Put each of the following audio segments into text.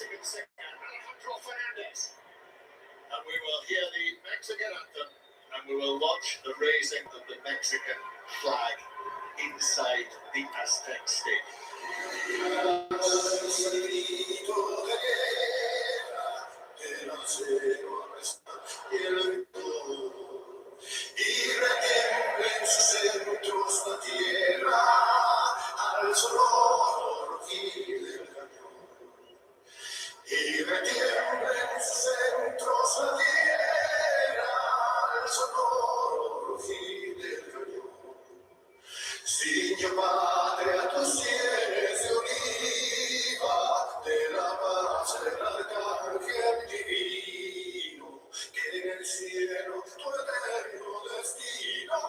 Mexican singer Alejandro Fernandez. And we will hear the Mexican anthem, and we will watch the raising of the Mexican flag inside the Aztec Stadium. Y retiembla en sus centros la tierra al sonoro rugir del cañón. Ciño patria tus sienes de oliva, de la paz del arcángel divino, que en el cielo tu eterno destino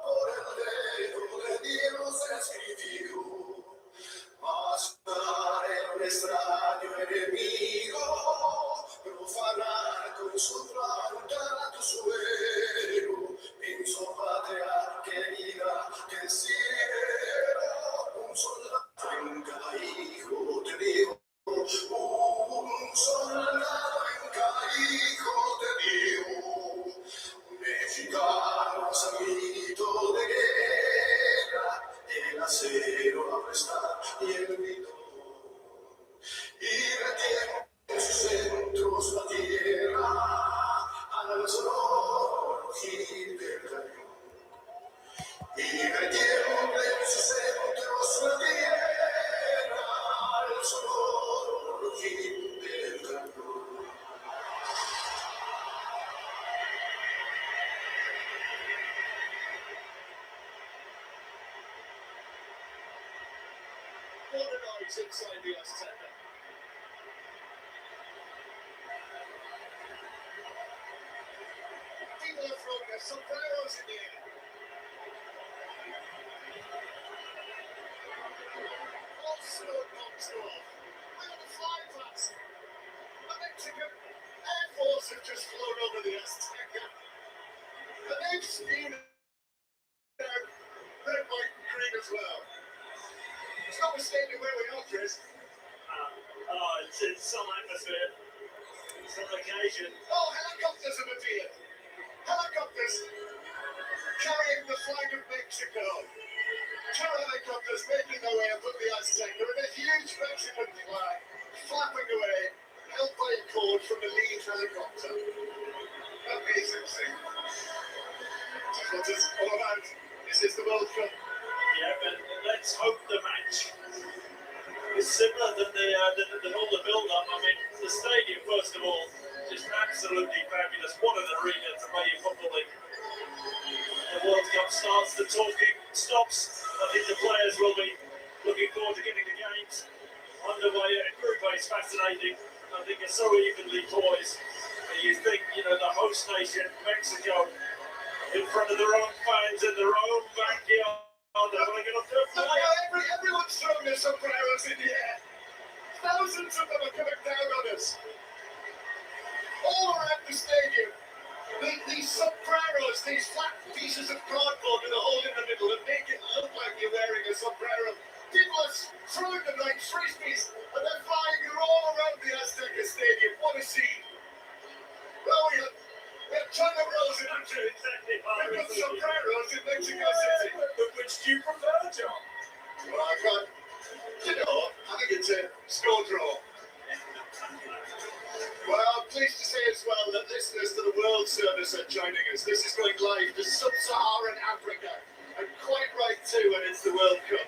por el dedo de Dios escribió. Mas en un extraño enemigo, profanar con su planta tu suelo, pienso patria querida que el cielo, un soldado en cada hijo te dio, un soldado en cada hijo te dio, mexicanos a grito de guerra, el acero aprestar y el grito. Y retiene en sus centros la tierra al sonoro rugir del cañón. Y retiene en sus centros la tierra al sonoro rugir del cañón. What a night inside the Azteca. People are throwing their sombreros in the air. All smoke bombs go off. Look at the fly past. The Mexican Air Force have just flown over the Azteca. And they've spewed out red, white, and green as well. It's not mistaken where we are, Chris. It's some atmosphere, some occasion. Oh, helicopters have appeared. Helicopters carrying the flag of Mexico. Two helicopters making their way up the Azteca with a huge Mexican flag flapping away, held by a cord from the lead helicopter. Amazing scene. That's what it's all about. This is the World Cup. Yeah, but let's hope the match is similar than all the build-up. I mean, the stadium, first of all, just absolutely fabulous. What an arena to play in football in. The World Cup starts, the talking stops. I think the players will be looking forward to getting the games underway. Group A is fascinating. I think it's so evenly poised. And you think, the host nation, Mexico, in front of their own fans in their own backyard. Everyone's throwing their sombreros in the air. Thousands of them are coming down on us. All around the stadium. These sombreros, these flat pieces of cardboard with a hole in the middle that make it look like you're wearing a sombrero. People are throwing them like frisbees and they're flying all around the Azteca Stadium. What a scene. Well, we have China Rose in Angel. Exactly. We've got sombreros in Mexico City. But which do you prefer, John? Well, I can't. I think it's a score draw. Well, I'm pleased to say as well that listeners to the World Service are joining us. This is going live to Sub-Saharan Africa, and quite right too when it's the World Cup.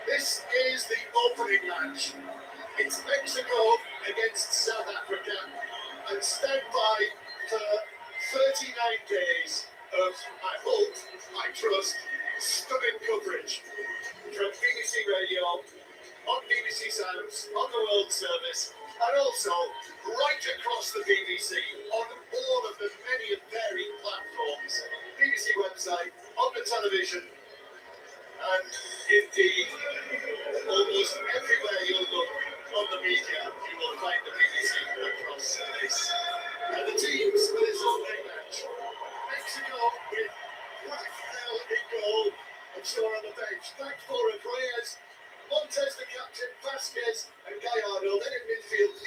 This is the opening match. It's Mexico against South Africa, and stand by for 39 days of, I hope, I trust, stunning coverage from BBC Radio, on BBC Sounds, on the World Service, and also right across the BBC on all of the many and varied platforms. BBC website, on the television, and indeed almost everywhere you look on the media, you will find the BBC across this. And the teams for this opening match: Mexico with Rafael in goal and Shaw on the bench. Back four of Reyes, Montes the captain, Vasquez and Gallardo. Then in midfield,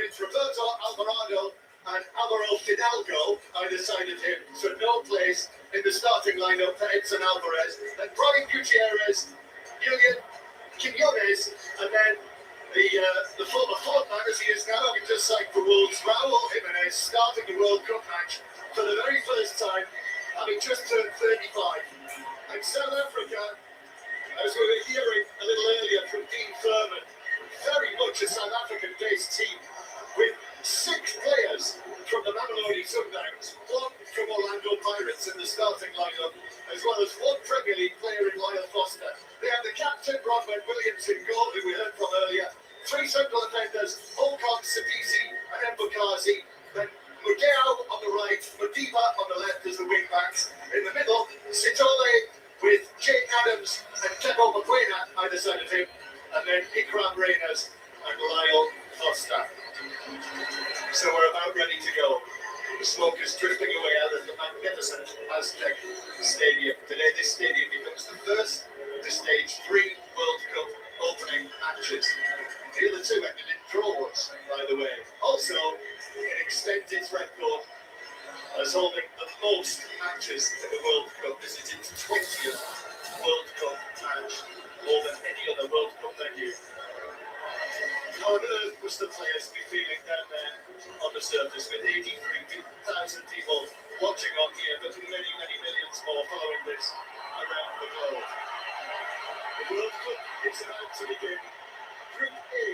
it's Roberto Alvarado and Alvaro Fidalgo either side of him, so no place in the starting lineup for Edson Alvarez. And Brian Gutierrez, Julian Quinones, and then the former fortman, as he is now, having just signed for Wolves, Raul Jimenez, starting the World Cup match for the very first time, having just turned 35. And South Africa, as we were hearing a little earlier from Dean Furman, very much a South African-based team, with 6 players from the Mamelodi Sundowns, 1 from Orlando Pirates in the starting lineup, as well as 1 Premier League player in Lyle Foster. They have the captain, Bronwyn Williams, in goal, who we heard from earlier, 3 central defenders, Holcomb, Sabisi and Mbukazi, then Mudeo on the right, Madiba on the left as the wing-backs. In the middle, Sitole with Jake Adams and Tebo Makwena either side of him, and then Ikram Reyners and Lyle Foster. So we're about ready to go. The smoke is drifting away out of the magnificent Aztec Stadium. Today this stadium becomes the first to stage 3 World Cup opening matches. The other 2 ended in draws, by the way. Also, it extends its record as holding the most matches in the World Cup. This is its 20th World Cup match, more than any other World Cup venue. How on earth must the players be feeling down there on the surface with 83,000 people watching on here, but many, many millions more following this around the globe. The World Cup is about to begin. Group A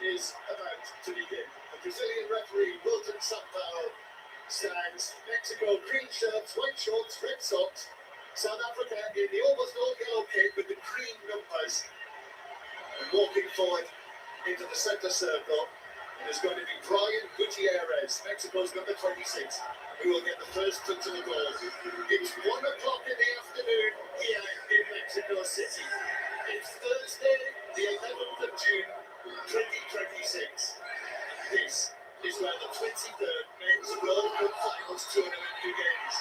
is about to begin. The Brazilian referee, Wilton Sampaio, stands. Mexico, green shirts, white shorts, red socks. South Africa in the almost all yellow kit with the green numbers. And walking forward into the centre circle, there's going to be Brian Gutierrez, Mexico's number 26, who will get the first touch of the ball. It's 1 o'clock in the afternoon here in Mexico City. It's Thursday, the 11th of June, 2026. This is where the 23rd Men's World Cup Finals tournament begins.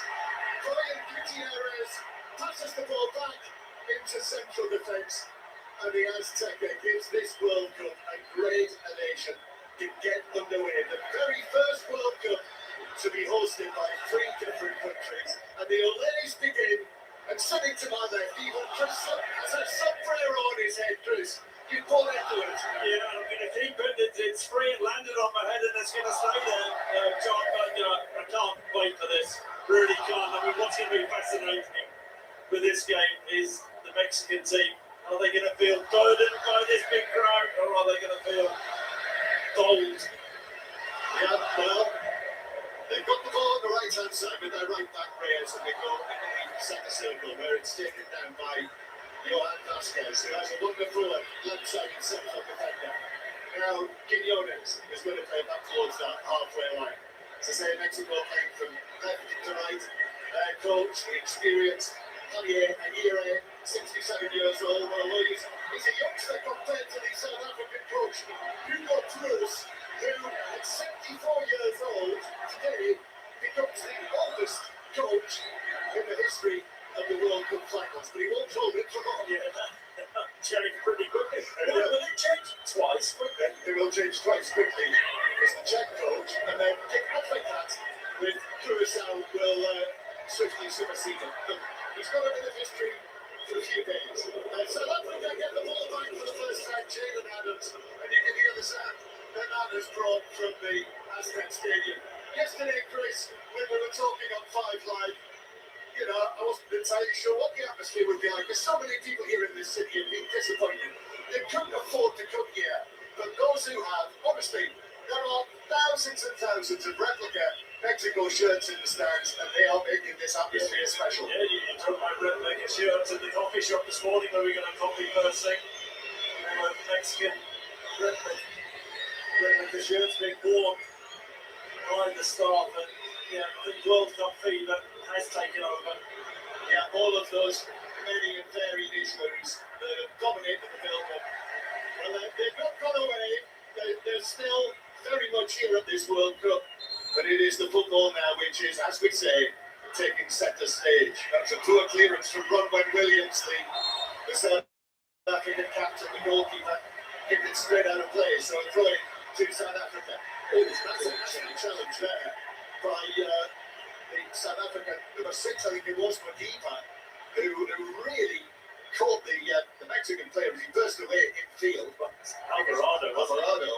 Brian Gutierrez passes the ball back into central defence, and the Azteca gives this World Cup a great elation to get underway. The very first World Cup to be hosted by 3 different countries, and the Olays begin. And sitting to my left, even Chris has a sombrero on his head, Chris. You pull into it. Yeah, I'm going to keep it. It's free. It landed on my head and it's going to stay there, John. But I can't wait for this. Really can't. I mean, what's going to be fascinating with this game is the Mexican team. Are they going to feel burdened by this big crowd, or are they going to feel bold? Yeah, well, they've got the ball on the right-hand side with their right back Reyes, and they go into the centre circle where it's taken down by Johan Vasquez, who has a wonderful left-sided central defender. Now, Quinones is going to play back towards that halfway line. As I say, Mexico playing from left to right. Coach, the experienced Javier Aguirre, 67 years old. Although he's a youngster compared to the South African coach, Hugo Cruz, who at 74 years old today becomes the oldest coach in the history of the World Cup finals. But he won't hold it for long. Yeah, that changed pretty quickly. Will it change twice quickly? They will change twice quickly. It's the Czech coach, and then Dick Advocat with Curacao will swiftly supersede him. But he's got a bit of history for a few days. South Africa get the ball back for the first time. Jalen Adams, and you can hear the sound that Adams brought from the Aztec Stadium. Yesterday, Chris, when we were talking on 5 Live, you know, I wasn't entirely sure what the atmosphere would be like. There's so many people here in this city have been disappointed. They couldn't afford to come here. But those who have, honestly, there are thousands and thousands of replica Mexico shirts in the stands, and they are making this atmosphere special. Yeah, you took my replica shirts at the coffee shop this morning where we got a coffee first thing. Mexican replica shirts being worn by the staff, and yeah, the World Cup fever has taken over. Yeah, all of those many and varied issues that have dominated the World Cup. Well, they've not gone away. They're still very much here at this World Cup. But it is the football now which is, as we say, taking centre stage. That's a poor clearance from Bronwyn Williams, the South African captain, the goalkeeper, kicked it straight out of play. So a throw to South Africa. Oh, that's a national challenge there by the South African number 6, I think it was, Madiba, who really caught the Mexican player as he burst away in field. Alvarado, wasn't it? Alvarado,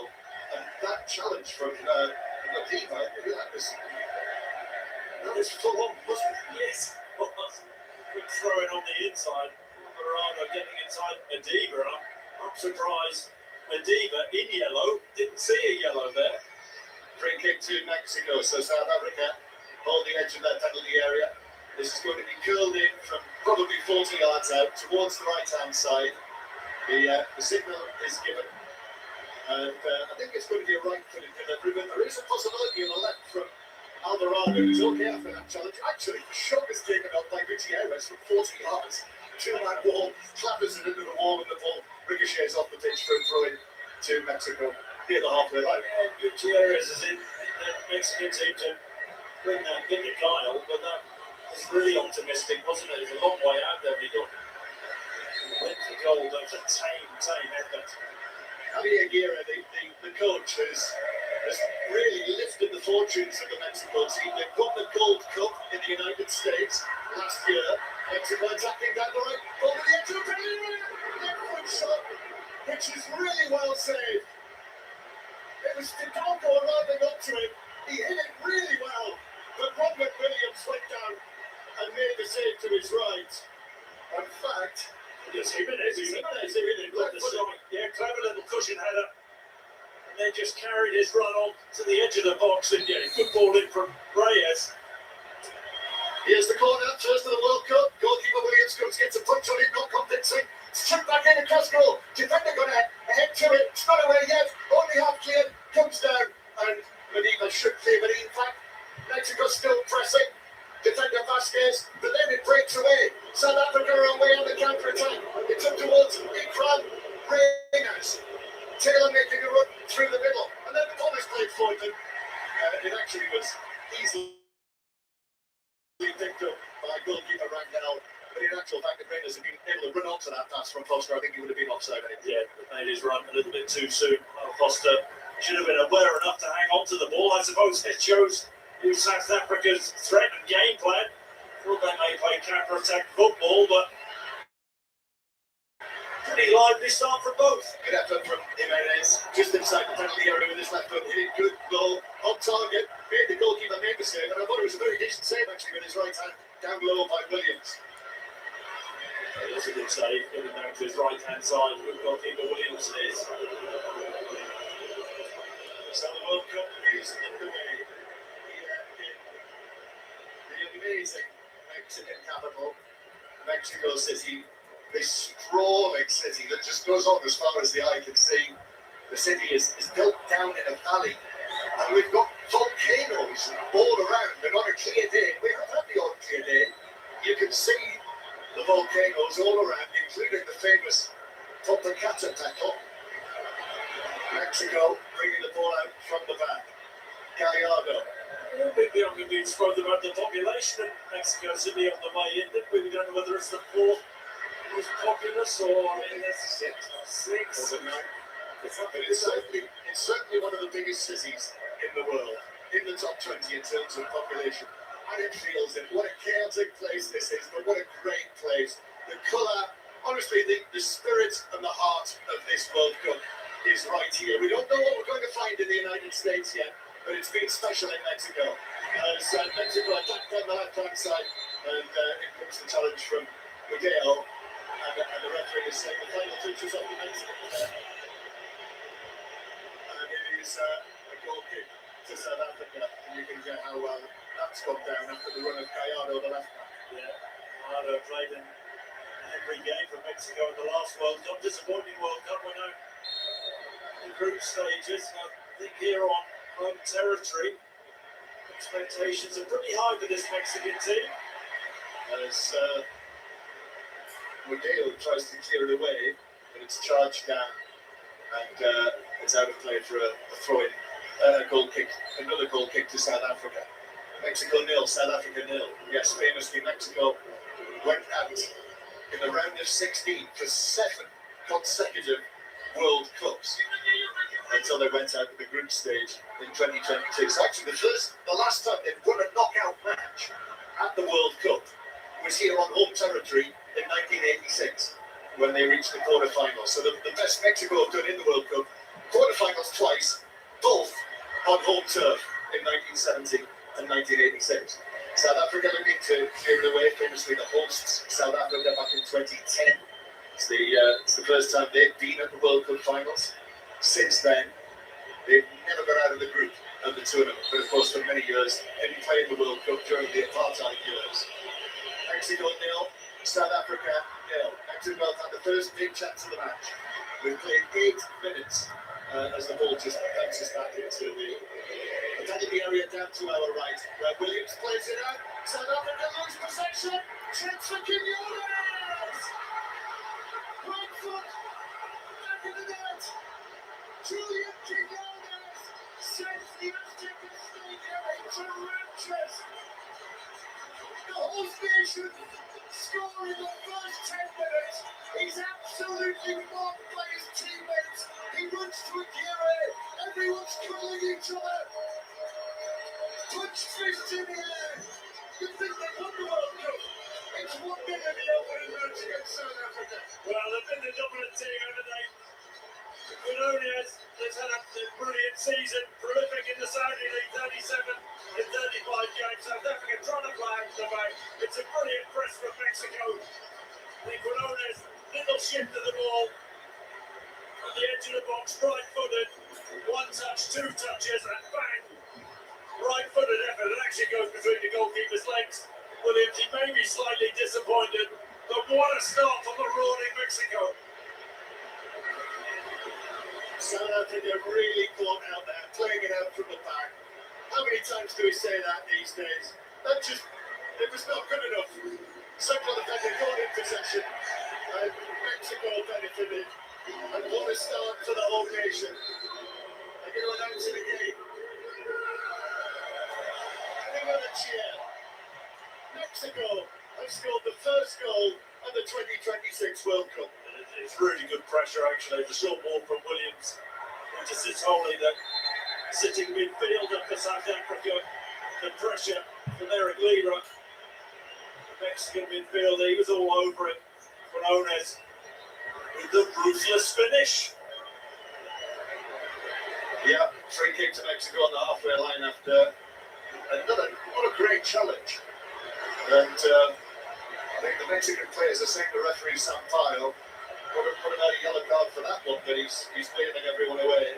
and that challenge from Madiba, that was full on, wasn't it? Yes, it was. Quick throwing on the inside. Alvarado getting inside Madiba. I'm surprised Madiba in yellow. Didn't see a yellow there. Free kick to Mexico, so South Africa hold the edge of their penalty area. This is going to be curled in from probably 40 yards out towards the right-hand side. The signal is given, and I think it's going to be a right-footed delivery, but there is a possibility on the left from Alvarado, who's okay after that challenge. Actually, the shot is taken up by Gutierrez from 40 yards. Two-man wall, clappers it into the wall, and the ball ricochets off the pitch for a throw-in to Mexico near the halfway line. Gutierrez is in the Mexican team to bring that bit of guile, but that was really optimistic, wasn't it? It was a long way out there. He went for goal. That was a tame effort. Javier Aguirre, the coach, has really lifted the fortunes of the Mexico team. They've got the Gold Cup in the United States last year. Mexico attacking down the right, over the edge of the left shot, which is really well saved. It was Tedonco arriving up to it. He hit it really well, but Robert Williams went down and made the save to his right. In fact, Yes, Jimenez hit it. Yeah, clever little cushion header. And then just carried his run on to the edge of the box and getting good ball in from Reyes. Here's the corner, first of the World Cup. Goalkeeper Williams gets a punch on it, not convincing. Straight back in across goal. Defender going to head to it. It's not away yet. Only half cleared. Comes down. And Madiba should clear, but in fact, Mexico still pressing. Defender Vasquez, but then it breaks away. South Africa are away on the counter-attack. It's up towards Ikram Reyes. Taylor making a run through the middle. And then the ball is played for them. It actually was easily picked up by goalkeeper Rangel. But in actual fact, the Rangers have been able to run onto that pass from Foster. I think he would have been offside. Yeah, made his run a little bit too soon. Foster should have been aware enough to hang on to the ball. I suppose it shows you South Africa's threat and game plan. Thought they may play counter-attack football, but pretty lively start from both. Good effort from Jimenez, just inside the penalty area with his left foot. Hit it good goal, on target. Made the goalkeeper make the save, and I thought it was a very decent save actually with his right hand down low by Williams. It was a good save, getting down to his right-hand side. Good goalkeeper Williams is. So the World Cup is underway here in the amazing Mexican capital, Mexico City. This sprawling city that just goes on as far as the eye can see. The city is built down in a valley, and we've got volcanoes all around. And on a clear day, we have had the odd clear day, you can see the volcanoes all around, including the famous Popocatépetl. Mexico bringing the ball out from the back. Gallardo. A bit beyond the news spoke about the population of Mexico City on the way in. We don't know whether it's the fourth most populous or in the sixth. It's certainly one of the biggest cities in the world, in the top 20 in terms of population. And it feels it. What a chaotic place this is, but what a great place. The colour, honestly, the spirit and the heart of this World Cup is right here. We don't know what we're going to find in the United States yet, but it's been special in Mexico. As Mexico attacked on the left-hand side, and in comes the challenge from Miguel, and the referee is saying the final touches of the Mexican player. And it is a goal kick to South Africa, and you can get how well that's gone down after the run of Gallardo, the left back. Yeah, Gallardo played in every game for Mexico in the last World Cup. Disappointing World Cup, we know. In group stages, I think here on home territory, expectations are pretty high for this Mexican team. As Miguel tries to clear it away, but it's charged down, and it's out of play for a throw-in, goal kick, another goal kick to South Africa. Mexico 0, South Africa 0. Yes, famously Mexico went out in the round of 16 for 7 consecutive World Cups. until they went out of the group stage in 2026. Actually, the last time they won a knockout match at the World Cup was here on home territory in 1986 when they reached the quarterfinals. So the best Mexico have done in the World Cup, quarterfinals twice, both on home turf in 1970 and 1986. South Africa looking to clear it away, famously the hosts, South Africa, back in 2010. It's the first time they've been at the World Cup finals. Since then, they've never got out of the group of the tournament, but of course for many years didn't play in the World Cup during the apartheid years. Mexico 0, South Africa 0. Mexico had the first big chance of the match. We've played 8 minutes as the ball just bounces back into the penalty area down to our right, where Williams plays it out. South Africa lose possession. Chance for Quinones. Right foot back in the net. Julian Quinones sends the Azteca Stadium into raptures. The whole nation score in the first 10 minutes. He's absolutely mobbed by his teammates. He runs to Aguirre. Everyone's calling each other. Punch fist in the air. You think they won the World Cup? It's 1 minute in the opening match against South Africa. Well, they've been the dominant team, haven't they? Quinones has had a brilliant season, prolific in the Saudi League, 37 in 35 games. South Africa trying to play out the back. It's a brilliant press from Mexico. Quinones, little shift of the ball on the edge of the box, right-footed, 1 touch, 2 touches, and bang! Right-footed effort. It actually goes between the goalkeeper's legs. Williams, he may be slightly disappointed, but what a start from the roaring Mexico. South Africa really caught out there, playing it out from the back. How many times do we say that these days? It was not good enough. Central defender got in possession, and Mexico benefited. And what a start for the whole nation. They're going to announce it again. Another cheer. Mexico has scored the first goal of the 2026 World Cup. It's really good pressure, actually. The short ball from Williams into Sitoli, the sitting midfielder for South Africa. The pressure from Eric Lira, Mexican midfielder, he was all over it. Quinones with the ruthless finish. Yeah, free kick to Mexico on the halfway line after what a great challenge. And I think the Mexican players are saying to referee Sampaio, put him out a yellow card for that one, but he's bailing everyone away.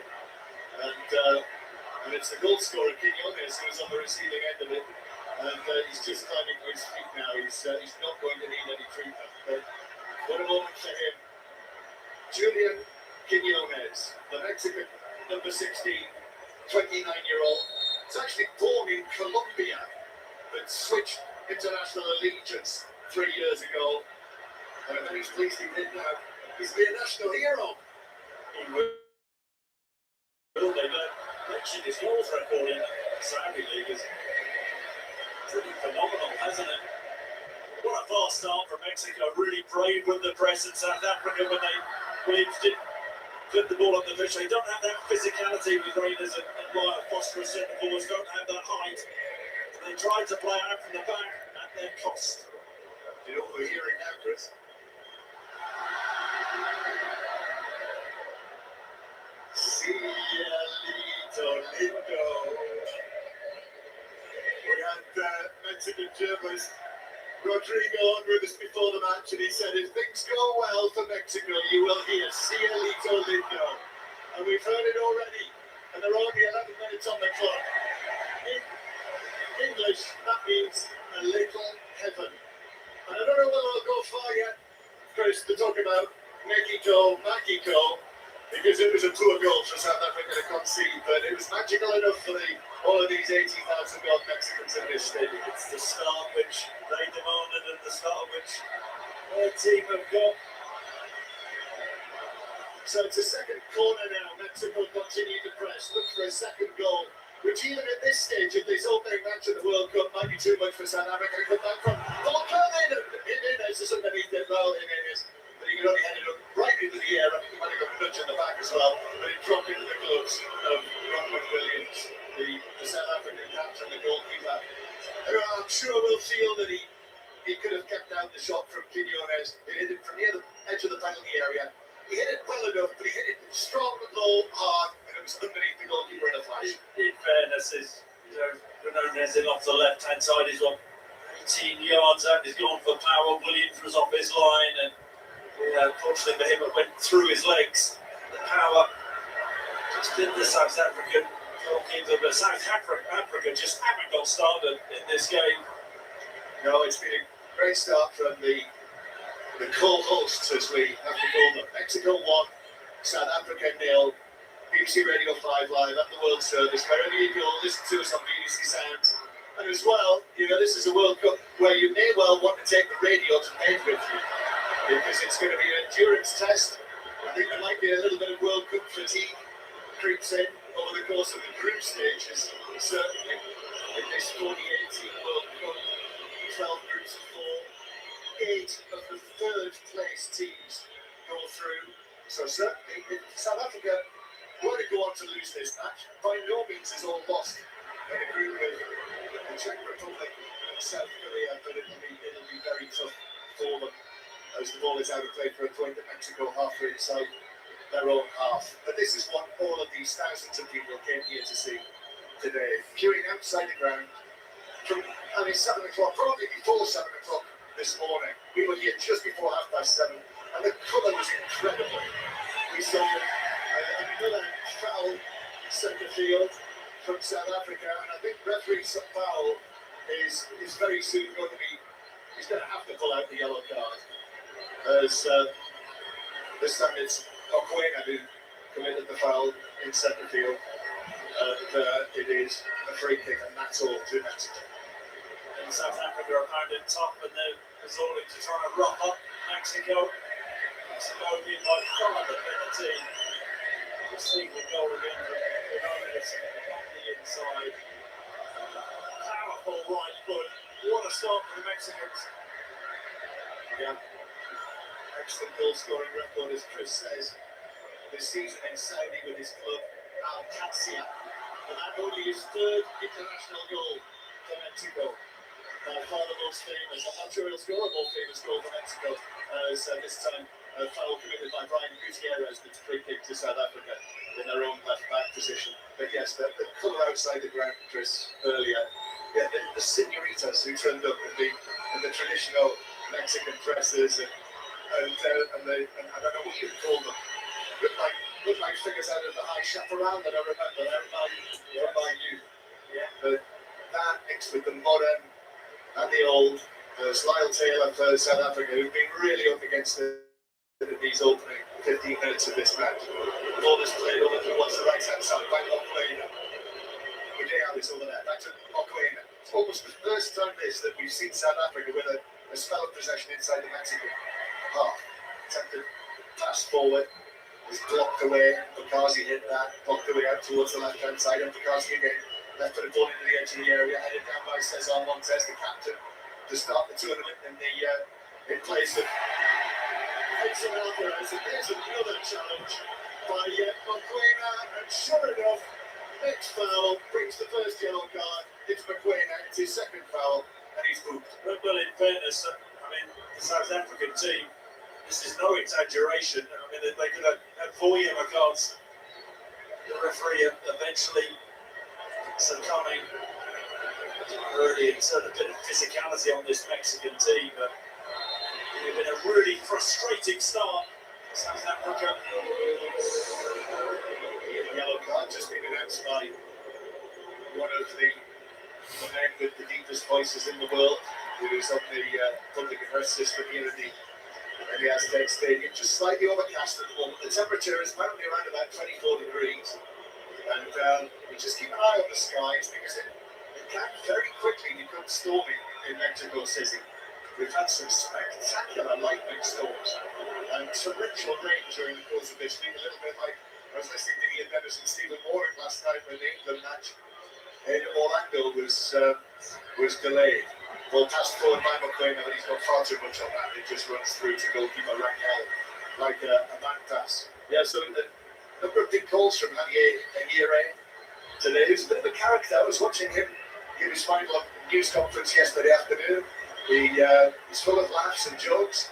And it's the goal scorer, Quinones, who's on the receiving end of it. And he's just climbing to his feet now. He's not going to need any treatment. But what a moment for him. Julian Quinones, the Mexican number 16, 29-year-old. He's actually born in Colombia, but switched international allegiance 3 years ago. And I'm very pleased he did now. He's been a national hero. He will. Mentioned his goals record in the Saudi League is pretty phenomenal, hasn't it? What a fast start from Mexico. Really brave with the press in South Africa when Williams didn't flip the ball up the pitch. They don't have that physicality with Raiders and Lyle Phosphorus centre forwards, don't have that height. They tried to play out from the back at their cost. You know what we're hearing now, Chris? Cielito lindo. We had Mexican journalist Rodrigo on with us before the match, and he said, if things go well for Mexico, you will hear Cielito lindo. And we've heard it already, and there are only 11 minutes on the clock. In English, that means a little heaven. And I don't know whether I'll go far yet, Chris, to talk about Mexico, because it was a poor goal for South Africa to concede, but it was magical enough for all of these 80,000 odd Mexicans in this stadium. It's the start which they demanded and the start which their team have got. So it's a second corner now. Mexico continue to press, look for a second goal, which even at this stage of this opening match of the World Cup might be too much for South Africa to come back from. Jimenez is underneath it, well, Jimenez, but he can only head it up right into the air, and he might have got a nudge in the back as well, but it dropped into the gloves of Ron Williams, the South African captain, the goalkeeper. I'm sure we'll feel that he could have kept out the shot from Quinones. He hit it from near the edge of the penalty area. He hit it well enough, but he hit it strong, low, hard, and it was underneath the goalkeeper in a flash. In fairness, Quinones in off the left-hand side is what 18 yards out. He's gone for power. Williams was off his line, and unfortunately for him, it went through his legs. The power just did the South African goalkeeper, but South Africa just haven't got started in this game. No, it's been a great start from the co-hosts, as we have to call them. Mexico 1, South Africa 0. BBC Radio 5 Live at the World Service. Wherever you go, listen to us on BBC Sounds. And as well, this is a World Cup where you may well want to take the radio to bed with you, because it's going to be an endurance test. I think there might be a little bit of World Cup fatigue creeps in over the course of the group stages. Certainly in this 2018 World Cup, 12 groups of 4, 8 of the third place teams go through. So certainly if South Africa were to go on to lose this match, by no means is all lost in a group with the Czech Republic and South Korea, but it'll be very tough for them as the ball is out of play for a point at Mexico halfway inside their own half. But this is what all of these thousands of people came here to see today, queuing outside the ground from 7 o'clock, probably before 7 o'clock this morning. We were here just before 7:30, and the colour was incredible. We saw another foul centre field from South Africa, and I think referee Fowl is very soon going to have to pull out the yellow card, as this time it's Mokoena who committed the foul in centre field, and it is a free kick, and that's all to Mexico. And South Africa are pounding top, and they're resorting to trying to rough up Mexico. Mexico being by far the better team. A single goal again from Quinones on the inside. Powerful right foot. What a start for the Mexicans. Yeah. Excellent goal scoring record, as Chris says, this season in Saudi with his club Al Qadsiya. And that only his third international goal for Mexico. Far the most famous, I'm not sure he'll score a more famous goal for Mexico, as this time a foul committed by Brian Gutierrez, that's a free kick to South Africa in their own left back position. But yes, the colour outside the ground, Chris, earlier. Yeah, the senoritas who turned up in the traditional Mexican dresses and I don't know what you'd call them. Look like figures out of the High Chaparral that I remember from my youth. Yeah, but that mixed with the modern and the old, there's Lyle Taylor for South Africa, who've been really up against these opening 15 minutes of this match. The ball is played over towards the right-hand side by Mokoena. Udea is over there, back to Mokoena. It's almost the first time that we've seen South Africa with a spell of possession inside the Mexican half. Attempted pass forward, was blocked away. Bukazi hit that, blocked away out towards the left-hand side, and Bukazi again left footed ball into the edge of the area, headed down by Cesar Montes, the captain, to start the tournament in place of Edson Alvarez. And there's another challenge by Mokoena, and sure enough, next foul brings the first yellow card. It's Mokoena, it's his second foul, and he's moved. Well, in fairness, the South African team, this is no exaggeration. They could have had 4 yellow cards. The referee eventually succumbing early, inserted a bit of physicality on this Mexican team, but it's been a really frustrating start for South Africa. Yellow card just been announced by one of the men with the deepest voices in the world, who is on the public address system here in the Aztec Stadium. Just slightly overcast at the moment. The temperature is apparently around about 24 degrees. And we just keep an eye on the skies, because it can very quickly become stormy in Mexico City. We've had some spectacular lightning storms and torrential rain during the course of this week. A little bit like I was listening to Ian Dennis and Stephen Mooring last night when the England match in Orlando was delayed. Well, passed forward by Mokoena, but he's got far too much on that. It just runs through to goalkeeper Rangel, like a back pass. Yeah, so a number of big calls from Aguirre today. He's a bit of a character. I was watching him give his final news conference yesterday afternoon. He's full of laughs and jokes,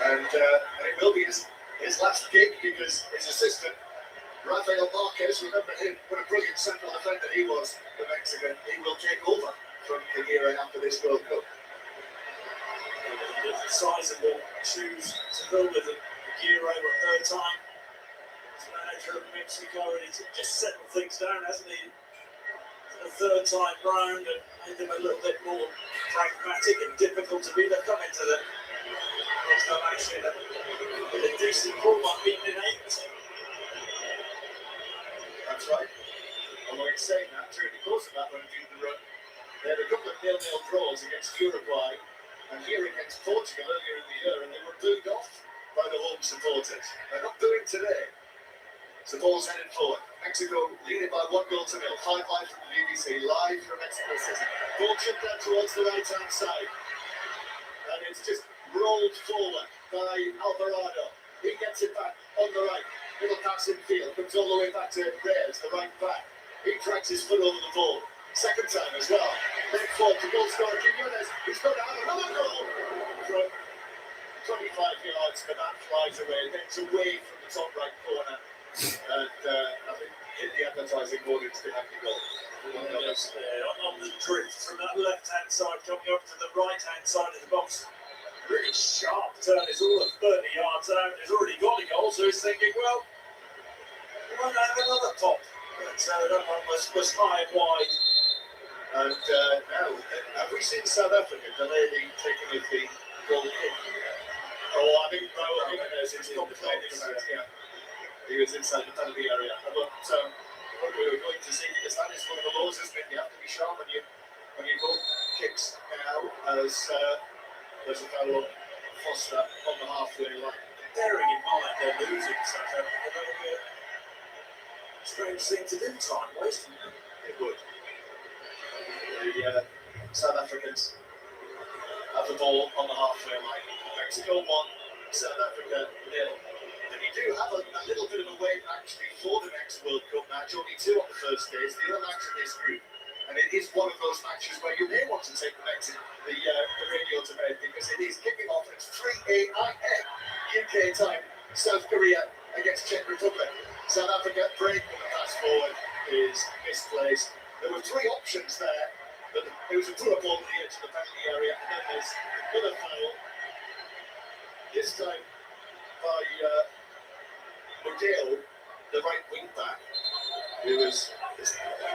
and it will be his last gig because his assistant, Rafael Marquez, remember him, what a brilliant central defender he was for Mexico. He will take over from Aguirre after this World Cup. Sizable shoes to fill with Aguirre for a third time as manager of Mexico, and he's just settled things down, hasn't he? A third time round and made them a little bit more pragmatic and difficult to beat. They've come into the next time actually in a decent form, beaten in 8. That's right. Although in saying that, during the course of that run, they had a couple of 0-0 draws against Uruguay and here against Portugal earlier in the year, and they were booed off by the home supporters. They're not doing today. So ball's headed forward. Mexico leading by 1-0. 5 live from the BBC, live from Mexico City. Ball chipped down towards the right-hand side. And it's just rolled forward by Alvarado. He gets it back on the right. Little pass in field. Comes all the way back to Reyes, the right back. He drags his foot over the ball. Second time as well. Then forward to goal scorer Quiñones. He's got to have another goal from 25 yards, but that flies away. Then it's away from the top right corner. And I think hit the advertising board into the happy goal. Yes, on the drift from that left-hand side, coming up to the right-hand side of the box. Really sharp turn. It's all of 30 yards out. He's already got a goal, so he's thinking, well, we might have another pop. But that one was high and wide. And now, have we seen South Africa delay the taking of the goal kick? Oh, I think Raul Jimenez is complaining about it. Yeah. He was inside the penalty area. But what we were going to see, because that is one of the laws, isn't it? You have to be sharp when you go kicks now, as there's a foul on Foster on the halfway line. Bearing in mind they're losing South Africa, that would be a strange thing to do, time wasting. It would. The South Africans have the ball on the halfway line. Mexico 1, South Africa 0. And you do have a little bit of a wait actually for the next World Cup match. Only 2 on the first day. It's the other match in this group. And it is one of those matches where you may want to take the radio to bed, because it is kicking off at 3 a.m. UK time. South Korea against Czech Republic. South Africa break with the pass forward is misplaced. There were 3 options there. But it was a throw ball to the edge of the penalty area, and then there's another foul. This time by Miguel, the right wing back, who was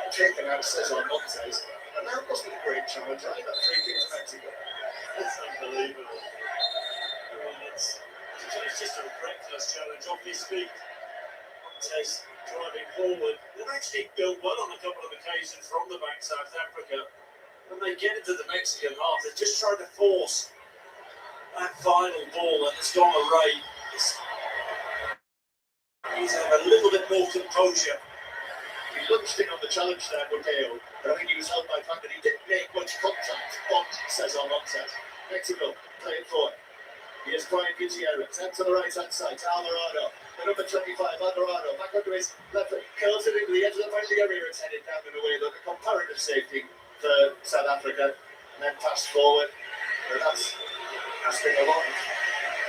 taken out Cesar Montes, and that wasn't a great challenge either. 3 kicks to Mexico. That's unbelievable. I mean, it's just a reckless challenge off his feet. Montes driving forward. They've actually built well on a couple of occasions from the back, South Africa. When they get into the Mexican half, they're just trying to force that final ball, and it's gone away. He's have a little bit more composure. He lunged in on the challenge there, Miguel, but I think he was held by the fact that he didn't make much contact on Cesar Montes. Mexico play it forward. Here's Brian Gutierrez, head to the right-hand side to Alvarado. The number 25, Alvarado, back onto his left foot, curls it into the edge of the penalty area. It's headed down and away. Look, a comparative safety for South Africa, and then pass forward. But that's asking a lot of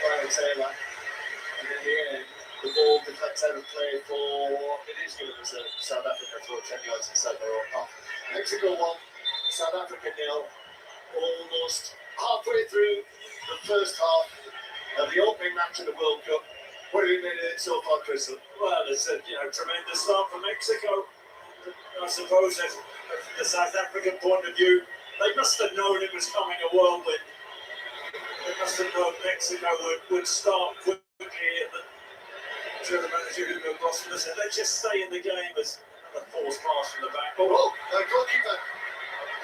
Brian Taylor. And in the end, the ball deflects out of play for, it is given as a South Africa throw 10 yards inside their own half. Mexico 1, South Africa 0. Almost halfway through the first half of the opening match of the World Cup. What have you made of it so far, Chris? Well, it's a tremendous start for Mexico. I suppose that from the South African point of view, they must have known it was coming a whirlwind. They must have known Mexico would start quickly, and the manager Hugo Brossman said, let's just stay in the game as a forced pass from the back. Oh, goalkeeper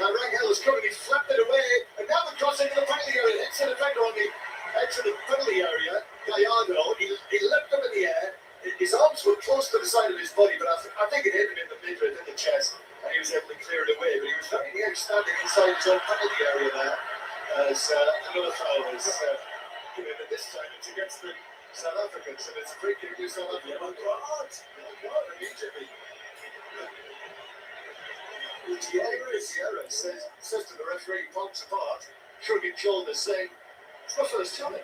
Rangel is coming, he's flapped it away, and now the cross into the penalty area. Hits the defender on the edge of the penalty area. Gallardo, he leapt up in the air. His arms were close to the side of his body, but I think it hit him in the midriff, in the chest, and he was able to clear it away. But he was very near standing inside his own penalty area there, as another foul was given. And this time it's against the South Africans, and it's a free kick to South Africa. Yellow card. Immediately. Gutierrez says to the referee, palms apart, shrugging shoulders, saying, it's my first time. And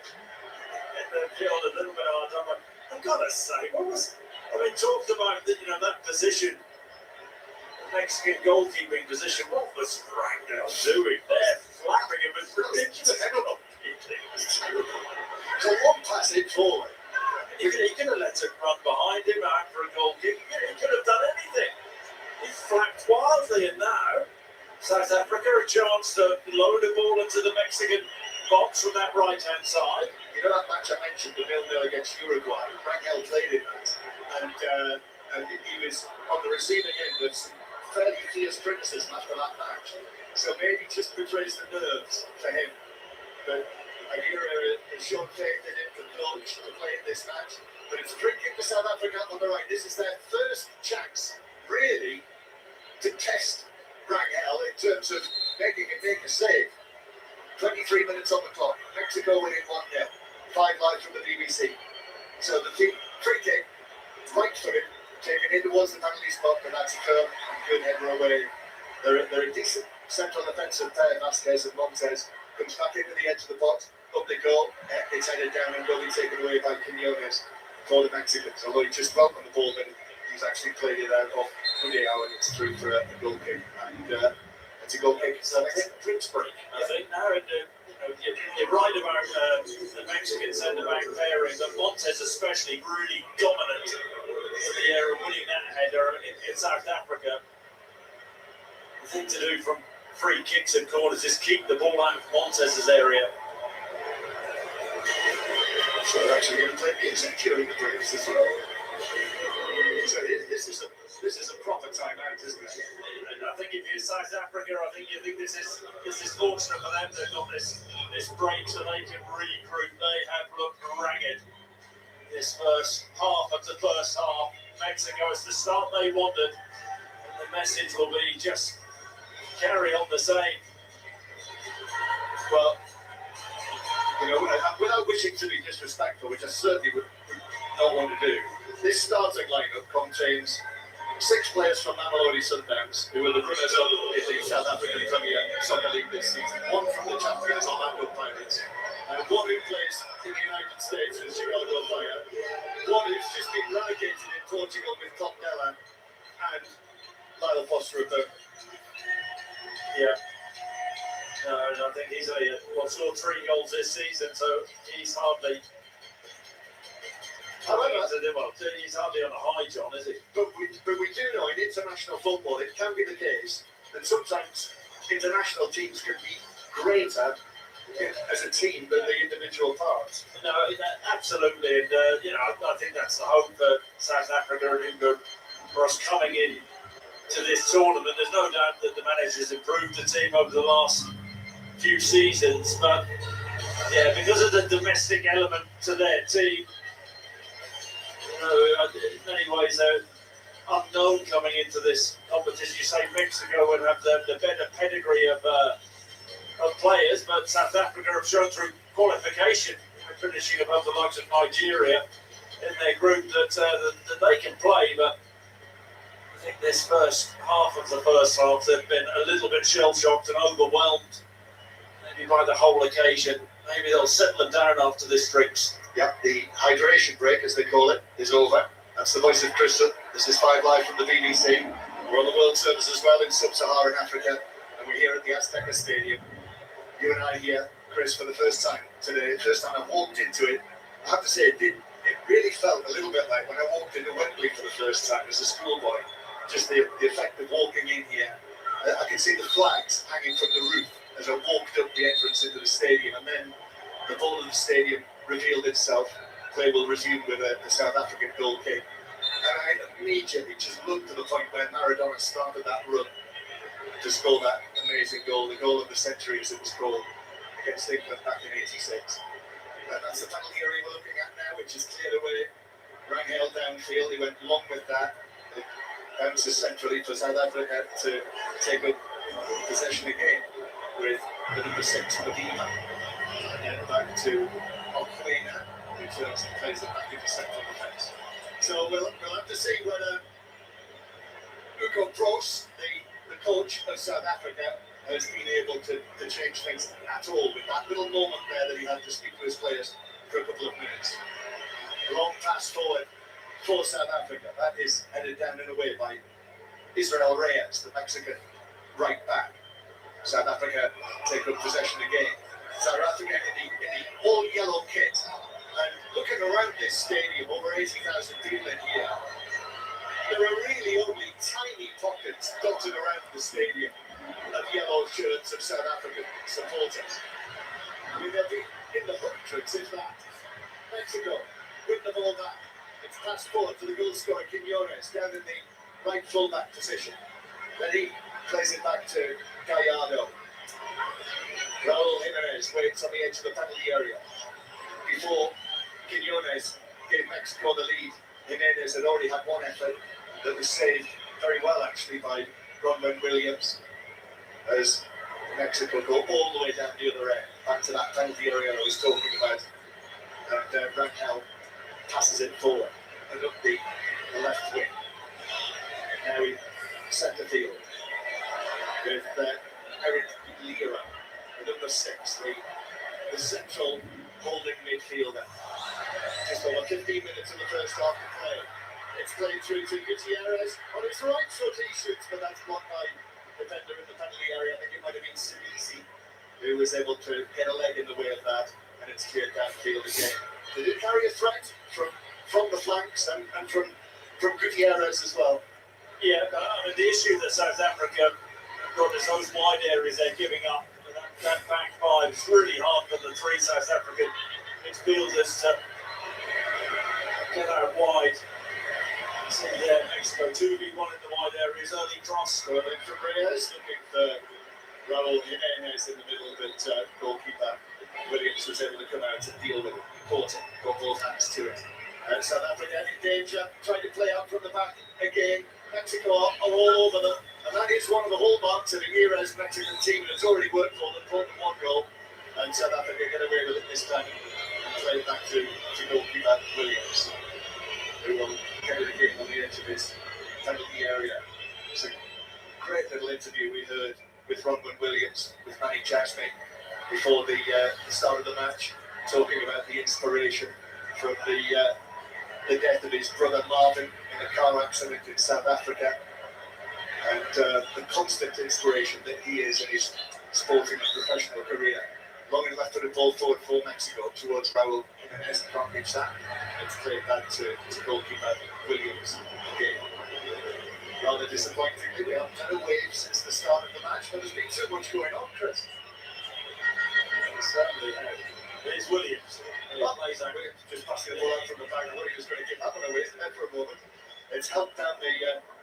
they feel a little bit hard. I've got to say, talked about that position, the Mexican goalkeeping position. What was Rangel doing there? Flapping him with ridiculous goalkeeping. So one pass in forward. He could have let it run behind him after a goal kick. He could have done anything. He flapped wildly, and now South Africa a chance to load a ball into the Mexican box from that right-hand side. You know that match I mentioned, the 0-0 against Uruguay? Rangel played in that, and he was on the receiving end of some fairly fierce criticism after that match. So maybe just betrays the nerves for him. But Aguirre has shown faith in him to coach to play in this match. But it's a free kick for South Africa on the right. This is their first chance, really, to test Rangel in terms of making him make a save. 23 minutes on the clock. Mexico winning 1-0. 5 live from the BBC. So the free kick, right footed, taken in towards the penalty spot, but that's a firm and good header away. They're a decent central defensive pair, Vasquez and Montez. Comes back into the edge of the box, up they go. It's headed down and will be taken away by Quinones for the Mexicans. Although he just welcomed the ball, but he's actually played it out off Udeo, and it's through for a goal kick. And it's a goal kick. So I think drinks break. I think now, you're right about the Mexican centre-back pairing, but Montez especially really dominant in the area, winning that header in South Africa. The thing to do from free kicks and corners is keep the ball out of Montez's area. So they're actually going to play the executive in the breaks as well. So this is a proper timeout, isn't it? And I think if you're South Africa, I think you think this is fortunate for them. They've got this break so they can regroup. They have looked ragged this first half of the first half. Mexico is the start they wanted, and the message will be just carry on the same. Well, without wishing to be disrespectful, which I certainly would not want to do, this starting lineup contains 6 players from Mamelodi Sundowns, who are the runners-up in the South African Premier Soccer League this season. 1 from the champions, Orlando Pirates, and 1 who plays in the United States with Chicago Fire, 1 who's just been relegated in Portugal with Tondela, and Lyle Foster of Birmingham. Yeah. No, I think he's scored 3 goals this season, so he's hardly. However, he's hardly on a high, John, is he? but we do know in international football it can be the case that sometimes international teams can be greater as a team than the individual parts. No, absolutely, and I think that's the hope for South Africa and England for us coming in to this tournament. There's no doubt that the managers improved the team over the last few seasons, but because of the domestic element to their team, in many ways they're unknown coming into this competition. You say Mexico would have the better pedigree of players, but South Africa have shown through qualification, finishing above the likes of Nigeria in their group, that they can play. But I think this first half of the first half, they've been a little bit shell-shocked and overwhelmed, maybe by the whole occasion. Maybe they'll settle them down after this drinks. Yeah, the hydration break, as they call it, is over. That's the voice of Crystal. This is 5 Live from the BBC. We're on the World Service as well in Sub-Saharan Africa, and we're here at the Azteca Stadium. You and I here, Chris, for the first time today. First time I walked into it. I have to say, it really felt a little bit like when I walked into Wembley for the first time as a schoolboy. Just the effect of walking in here. I can see the flags hanging from the roof as I walked up the entrance into the stadium, and then the ball of the stadium revealed itself. Play will resume with a South African goal kick. And I immediately just looked to the point where Maradona started that run to score that amazing goal, the goal of the century as it was called, against England back in '86. And that's the penalty area we're looking at now, which is cleared away. Rangel downfield, he went long with that. It bounces centrally for South Africa to take up possession again with the number 6, Medina. And then back to Okwena. He turns and plays it back into central defence. So we'll have to see whether Hugo Broos, the coach of South Africa, has been able to change things at all with that little moment there that he had to speak to his players for a couple of minutes. A long pass forward for South Africa. That is headed down and away by Israel Reyes, the Mexican right back. South Africa take up possession again. South Africa in the all-yellow kit. And looking around this stadium, over 80,000 people in here, there are really only tiny pockets dotted around the stadium of yellow shirts of South African supporters. I mean, they'll be in the hundreds, if that. Mexico win the ball back. It's passed forward to the goal scorer, Quiñones, down in the right full-back position. Then he plays it back to Gallardo. Raul Jimenez waits on the edge of the penalty area. Before Quiñones gave Mexico the lead, Jimenez had already had one effort that was saved very well, actually, by Bronwyn Williams, as Mexico go all the way down the other end, back to that penalty area I was talking about. And Rangel passes it forward and up the left wing. Now in centre field with Eric Lira, the number 6, the central holding midfielder. Just over 15 minutes in the first half of play. It's played through to Gutierrez on his right foot. He shoots, but that's blocked by defender in the penalty area. I think it might have been Sinisi who was able to get a leg in the way of that, and it's cleared downfield again. They did carry a threat from the flanks and from Gutierrez as well. Yeah, I mean, the issue that South Africa got is those wide areas they're giving up. That back five is really hard for the three South African midfielders to get out wide. See there, Mexico 2v1 in the wide areas, early cross. So from Reyes, looking for Raul Jimenez in the middle, but goalkeeper Williams was able to come out and deal with it. Caught it, got both hands to it. South Africa in danger, trying to play out from the back again. Mexico are all over them, and that is one of the hallmarks of the era's Mexican team. It's already worked for them, caught them one goal, and South Africa get away with it this time and play it back to goalkeeper Williams, who will get it again on the edge of his penalty area. It's a great little interview we heard with Bronwyn Williams, with Manny Jasmine, before the start of the match, talking about the inspiration from the death of his brother Marvin in a car accident in South Africa, and the constant inspiration that he is in his sporting and professional career. Long and left-footed ball forward for Mexico towards Raul Jimenez. Can't reach that. It's played back to goalkeeper Williams again. Rather disappointingly, we haven't had a wave since the start of the match, but there's been too much going on, Chris. Certainly has. There's Williams. Well, Williams just passing the ball out from the back. I thought he was going to give that one away there for a moment. It's helped down the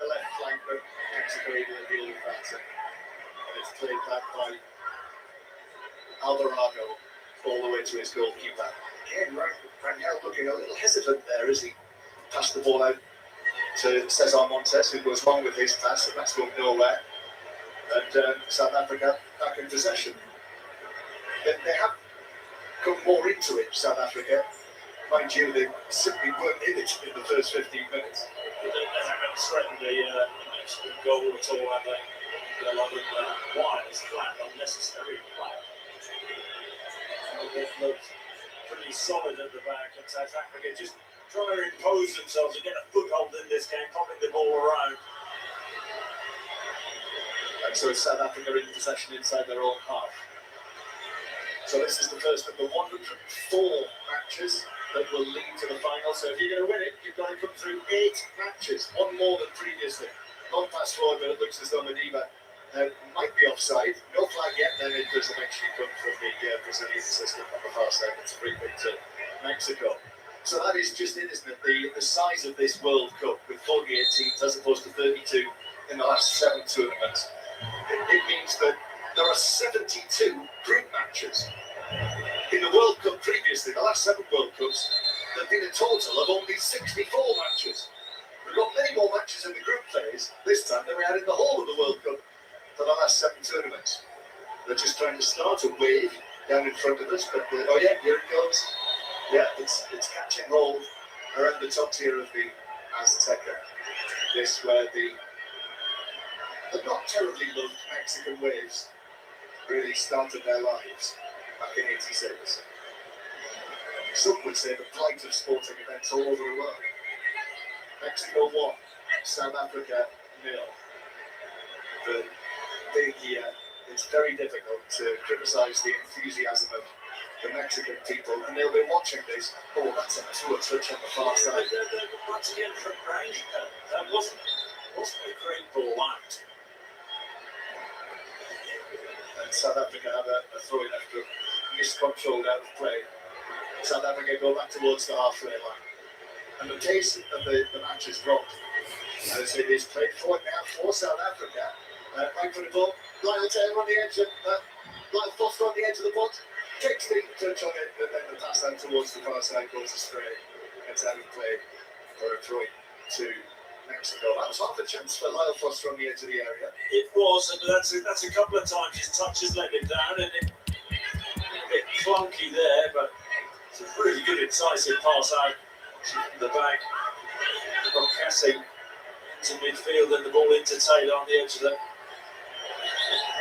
left flank, but Mexico able to deal with that. And it's played back by Alvarado all the way to his goalkeeper. Again, Rangel looking a little hesitant there as he passed the ball out to Cesar Montes, who goes wrong with his pass, and that's going nowhere. And South Africa back in possession. They have come more into it, South Africa. Mind you, they simply weren't in it in the first 15 minutes. They haven't threatened the Mexican goal at all, have they? A lot of wires, flat, unnecessary flat. They've looked pretty solid at the back, and South Africa just trying to impose themselves and get a foothold in this game, popping the ball around. And so South Africa in possession inside their own half. So this is the first of the 104 matches that will lead to the final. So if you're going to win it, you've got to come through 8 matches, one more than previously. Long pass forward, but it looks as though Madiba might be offside. No flag yet, then it does eventually come from the Brazilian system on the far side. It's a free kick to Mexico. So that is just it, isn't it? The size of this World Cup with 48 teams as opposed to 32 in the last 7 tournaments. It means that there are 72 group matches. In the World Cup previously, the last 7 World Cups, there have been a total of only 64 matches. We've got many more matches in the group phase this time than we had in the whole of the World Cup for the last 7 tournaments. They're just trying to start a wave down in front of us, but oh yeah, here it goes. Yeah, it's catching hold around the top tier of the Azteca. This where the not terribly loved Mexican waves really started their lives back in '86. Some would say the plight of sporting events all over the world. Mexico 1, South Africa 0. But being here, it's very difficult to criticise the enthusiasm of the Mexican people, and they'll be watching this. Oh, that's a touch on the far side. Once again, from range, that wasn't a great ball out. And South Africa have a throw-in after miscontrolled out of play. South Africa go back towards the halfway line. And the pace of the match has dropped. As it is played forward now for South Africa. Right for the ball. Lyle Taylor on the edge of Lyle Foster on the edge of the box. Takes the touch on it, but then the pass out towards the far side goes astray. It's out of play for a throw to Mexico. That was half a chance for Lyle Foster on the edge of the area. It was, and that's a couple of times his touch has let him down, and it a bit clunky there, but it's a really good incisive pass out from the back. From Cassie to midfield and the ball into Taylor on the edge of the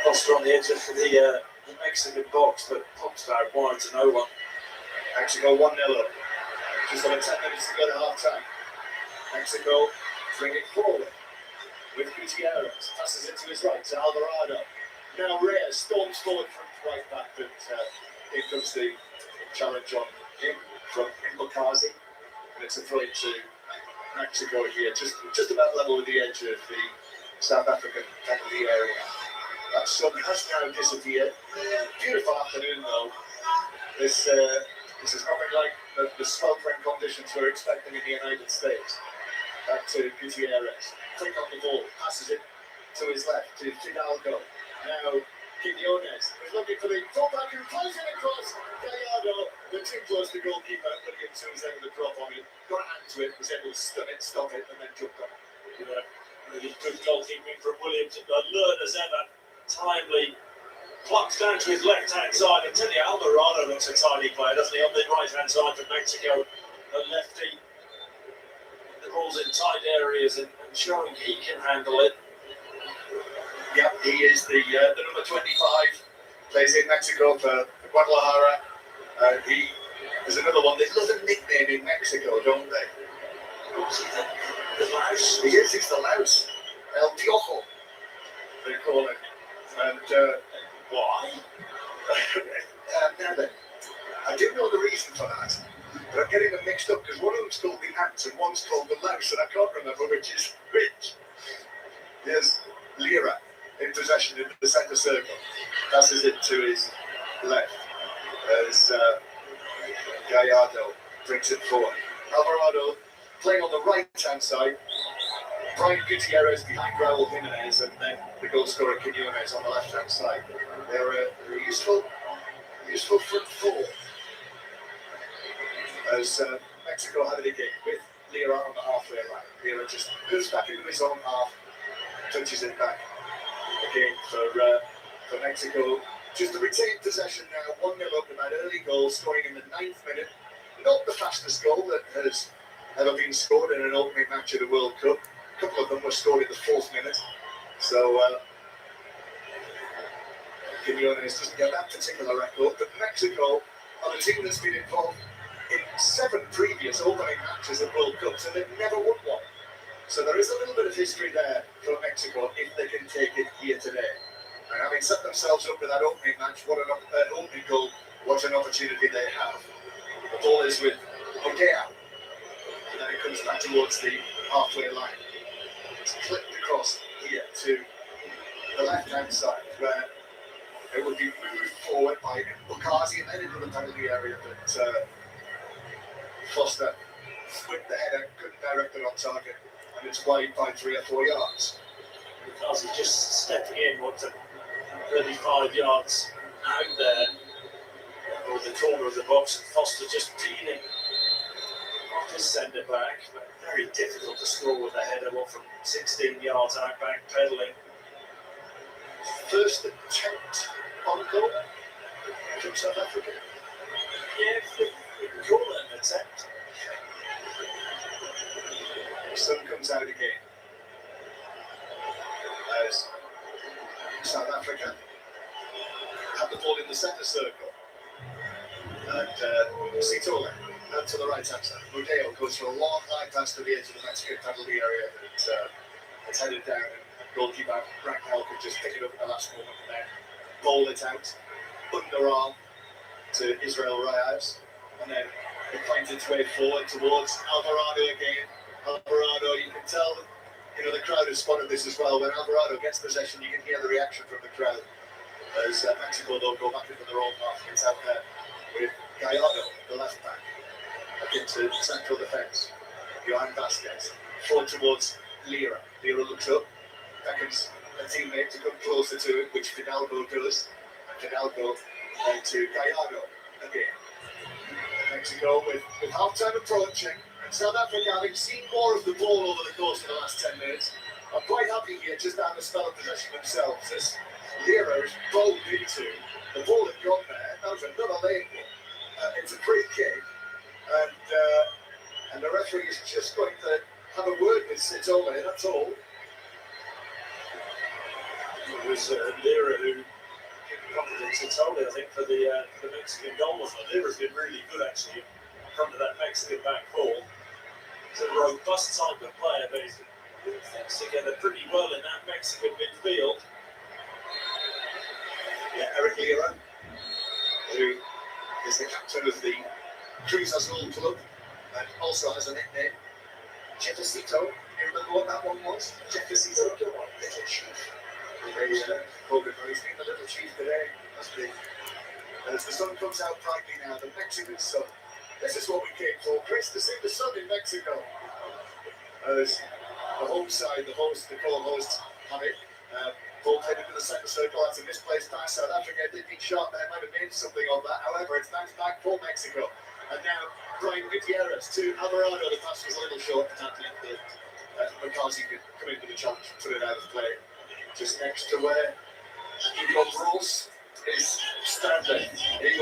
Foster on the edge of the Mexican box, but pops out wide to no one. Mexico 1-0 up. Just over 10 minutes to go to half time. Mexico bring it forward with Gutierrez. Passes it to his right to Alvarado. Now Reyes storms forward from right back, but here comes the challenge on him from Mbokazi. And it's a throw to Mexico here, just about level with the edge of the South African penalty area. That sun has now disappeared. Beautiful afternoon though. This is nothing like the sweltering conditions we're expecting in the United States. Back to Gutierrez. Quick on the ball, passes it to his left to Fidalgo. Now Quiñones is looking for the fullback who plays it across. Gallardo, but too close to goalkeeper, but again, as soon as able to drop on it, got a hand to it, was able to stun it, stop it, and then jumped on it. Really good goalkeeping from Williams, alert as ever, timely, plucks down to his left-hand side, and Teddy Alvarado looks a tidy player, doesn't he, on the right-hand side for Mexico, a lefty. The ball's in tight areas and showing he can handle it. Yeah, he is the number 25, plays in Mexico for Guadalajara. He is another one. They love a nickname in Mexico, don't they? The Louse. He is, he's the Louse. El Piojo, they call him. And Why? now then, I didn't know the reason for that, but I'm getting them mixed up because one of them's called the Ant and one's called the Louse, and I can't remember which is which. There's Lira in possession in the centre circle. Passes it to his left as Gallardo brings it forward. Alvarado playing on the right-hand side. Brian Gutierrez behind Raul Jimenez, and then the goal scorer Quiñones on the left-hand side. They're a useful front four as Mexico have it again with Lira on the halfway line. Lira just moves back into his own half, touches it back again for Mexico. Just to retain possession now, 1-0 up, and that early goal scoring in the 9th minute. Not the fastest goal that has ever been scored in an opening match of the World Cup. A couple of them were scored in the 4th minute. So Quiñones doesn't get that particular record, but Mexico are the team that's been involved in 7 previous opening matches at World Cups, and they've never won one. So there is a little bit of history there for Mexico if they can take it here today. And having set themselves up with that opening match, opening goal, what an opportunity they have. The ball is with Ogea, and then it comes back towards the halfway line. It's clipped across here to the left-hand side, where it would be moved forward by Mbokazi and then into the penalty area, but Foster with the header couldn't direct it on target, and it's wide by 3 or 4 yards. Because he's just stepping in, 35 yards out there, or the corner of the box, and Foster just dealing off his centre back, but very difficult to score with a header, from 16 yards out back, pedalling. First attempt on goal from South Africa. Yeah, wouldn't call it an attempt. The sun comes out again as South Africa have the ball in the centre circle. And Sitole out to the right hand side. Mudeo goes for a long high pass to the edge of the Mexican penalty area. It's headed down, and goalkeeper Ragnell could just pick it up at the last moment and then bowl it out, underarm to Israel Reyes, and then it finds its way forward towards Alvarado again. Alvarado, you can tell, the crowd has spotted this as well. When Alvarado gets possession, you can hear the reaction from the crowd. As Mexico, though, go back into their own half. It's out there with Gallardo, the left back, up into central defence. Johan Vasquez, forward towards Lira. Lira looks up, beckons a teammate to come closer to it, which Fidalgo does. And Fidalgo then to Gallardo again. Mexico with half-time approaching, and South Africa, having seen more of the ball over the course of the last 10 minutes, are quite happy here just to have a spell of possession themselves. As Lira is bowled into the ball that got there. That was another late one. It's a free kick, and the referee is just going to have a word with Sitole, that's all. It was Lira who competed Sitole, I think, for the Mexican goal. Lira's been really good, actually, in front of that Mexican back four. He's a robust type of player, but he's put things together pretty well in that Mexican midfield. Yeah, Eric Lira, who is the captain of the Cruz Azul club and also has a nickname, Jefecito. You remember what that one was? Jefecito, Little Chief. He's been the Little Chief today. Must be. As the sun comes out brightly now, the Mexican sun. This is what we came for, Chris, to see the sun in Mexico. As the home side, the co-hosts have it. Ball headed to the centre circle. That's a misplaced pass. South Africa did be shot there, might have made something of that. However, it's bounced back for Mexico. And now Brian Gutierrez to Alvarado. The pass was a little short, and that McCarthy could come into the challenge and put it out of play. Just next to where Hugo Broos is standing. He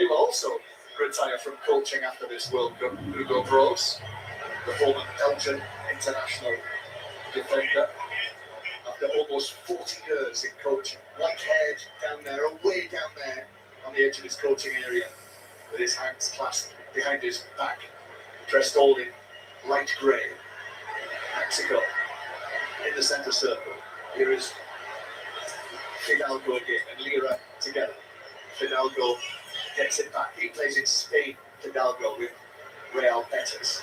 will also retire from coaching after this World Cup. Hugo Broos, the former Belgian international defender. After almost 40 years in coaching, white-haired down there, away down there on the edge of his coaching area, with his hands clasped behind his back, dressed all in light grey. Mexico in the centre circle. Here is Fidalgo again and Lira together. Fidalgo gets it back. He plays in Spain, Fidalgo, with Real Betis.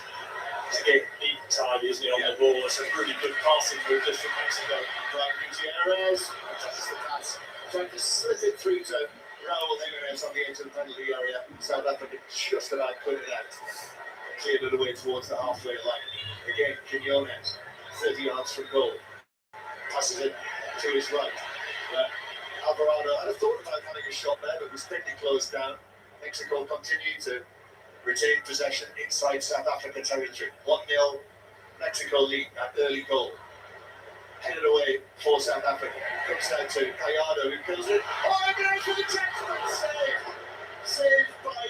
Again, neat and tidy, isn't he, on the ball? It's a really good passing move just from Mexico. Brian Gutierrez attempts the pass, trying to slip it through to Raul Jimenez on the edge of the penalty area. South Africa just about put it out, cleared it away towards the halfway line. Again, Quinones, 30 yards from goal, passes it to his right. Alvarado had a thought about having a shot there, but was quickly closed down. Mexico continued to retain possession inside South Africa territory. 1-0 Mexico lead, that early goal. Headed away for South Africa. Comes down to Gallardo, who kills it. Oh, and goes for the gentleman save! Saved by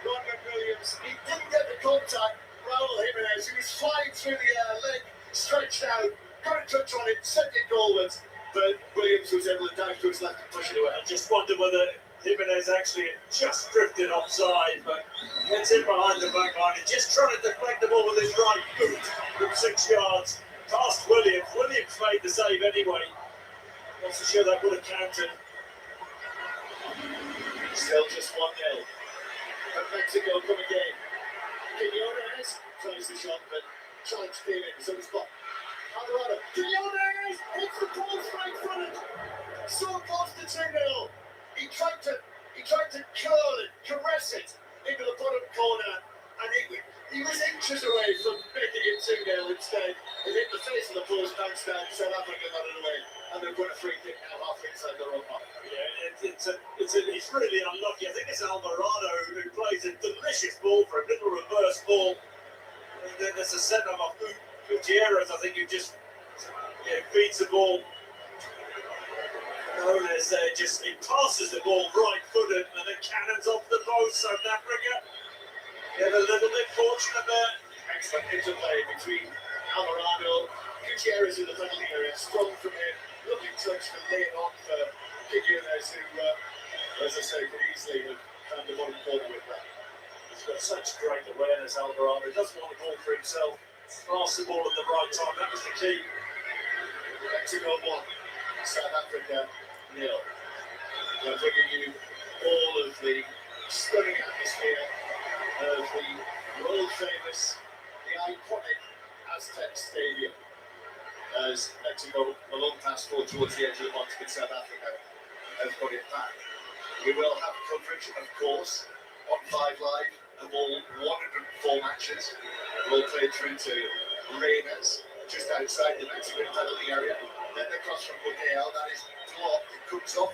Ronald Williams. He didn't get the contact. Raul Jimenez, who was flying through the air, leg stretched out, got a touch on it, sent it goalwards, but Williams was able to dive to his left and push it away. I just wonder whether Jimenez actually just drifted offside, but gets in behind the back line and just trying to deflect the ball with his right boot from 6 yards past Williams. Williams made the save anyway. Not so sure that would have counted. Still just 1-0. But Mexico come again. Quinones tries the shot, but challenge came in, so it's blocked. Alvarado, Quinones hits the post right footed. So close to 2-0. He tried to curl it, caress it into the bottom corner, and he was inches away from making it 2-0 instead. It hit the face of the post, bounced down, South Africa got it away, and they've got a free kick now half inside their own half. Yeah, he's really unlucky. I think it's Alvarado who plays a delicious ball for a little reverse ball. And then there's a centre off Gutierrez, I think, who just feeds the ball. Oles there just he passes the ball right-footed and then cannons off the post. South Africa get a little bit fortunate there. Excellent interplay between Alvarado, Gutierrez in the penalty area, strong from him, lovely touch to lay it on for Gutierrez, who, as I say, could easily have found the bottom corner with that. He's got such great awareness, Alvarado. He doesn't want the ball for himself. Pass the ball at the right time. That was the key. Mexico 1, South Africa 0. We're bringing you all of the stunning atmosphere of the world famous, the iconic Aztec Stadium, as Mexico, a long pass forward towards the edge of the box, but South Africa have got it back. We will have coverage, of course, on 5 Live of all 104 matches. We'll play through to Reyners, just outside the Mexican penalty area. Then the cross from Miguel, that is blocked, it comes off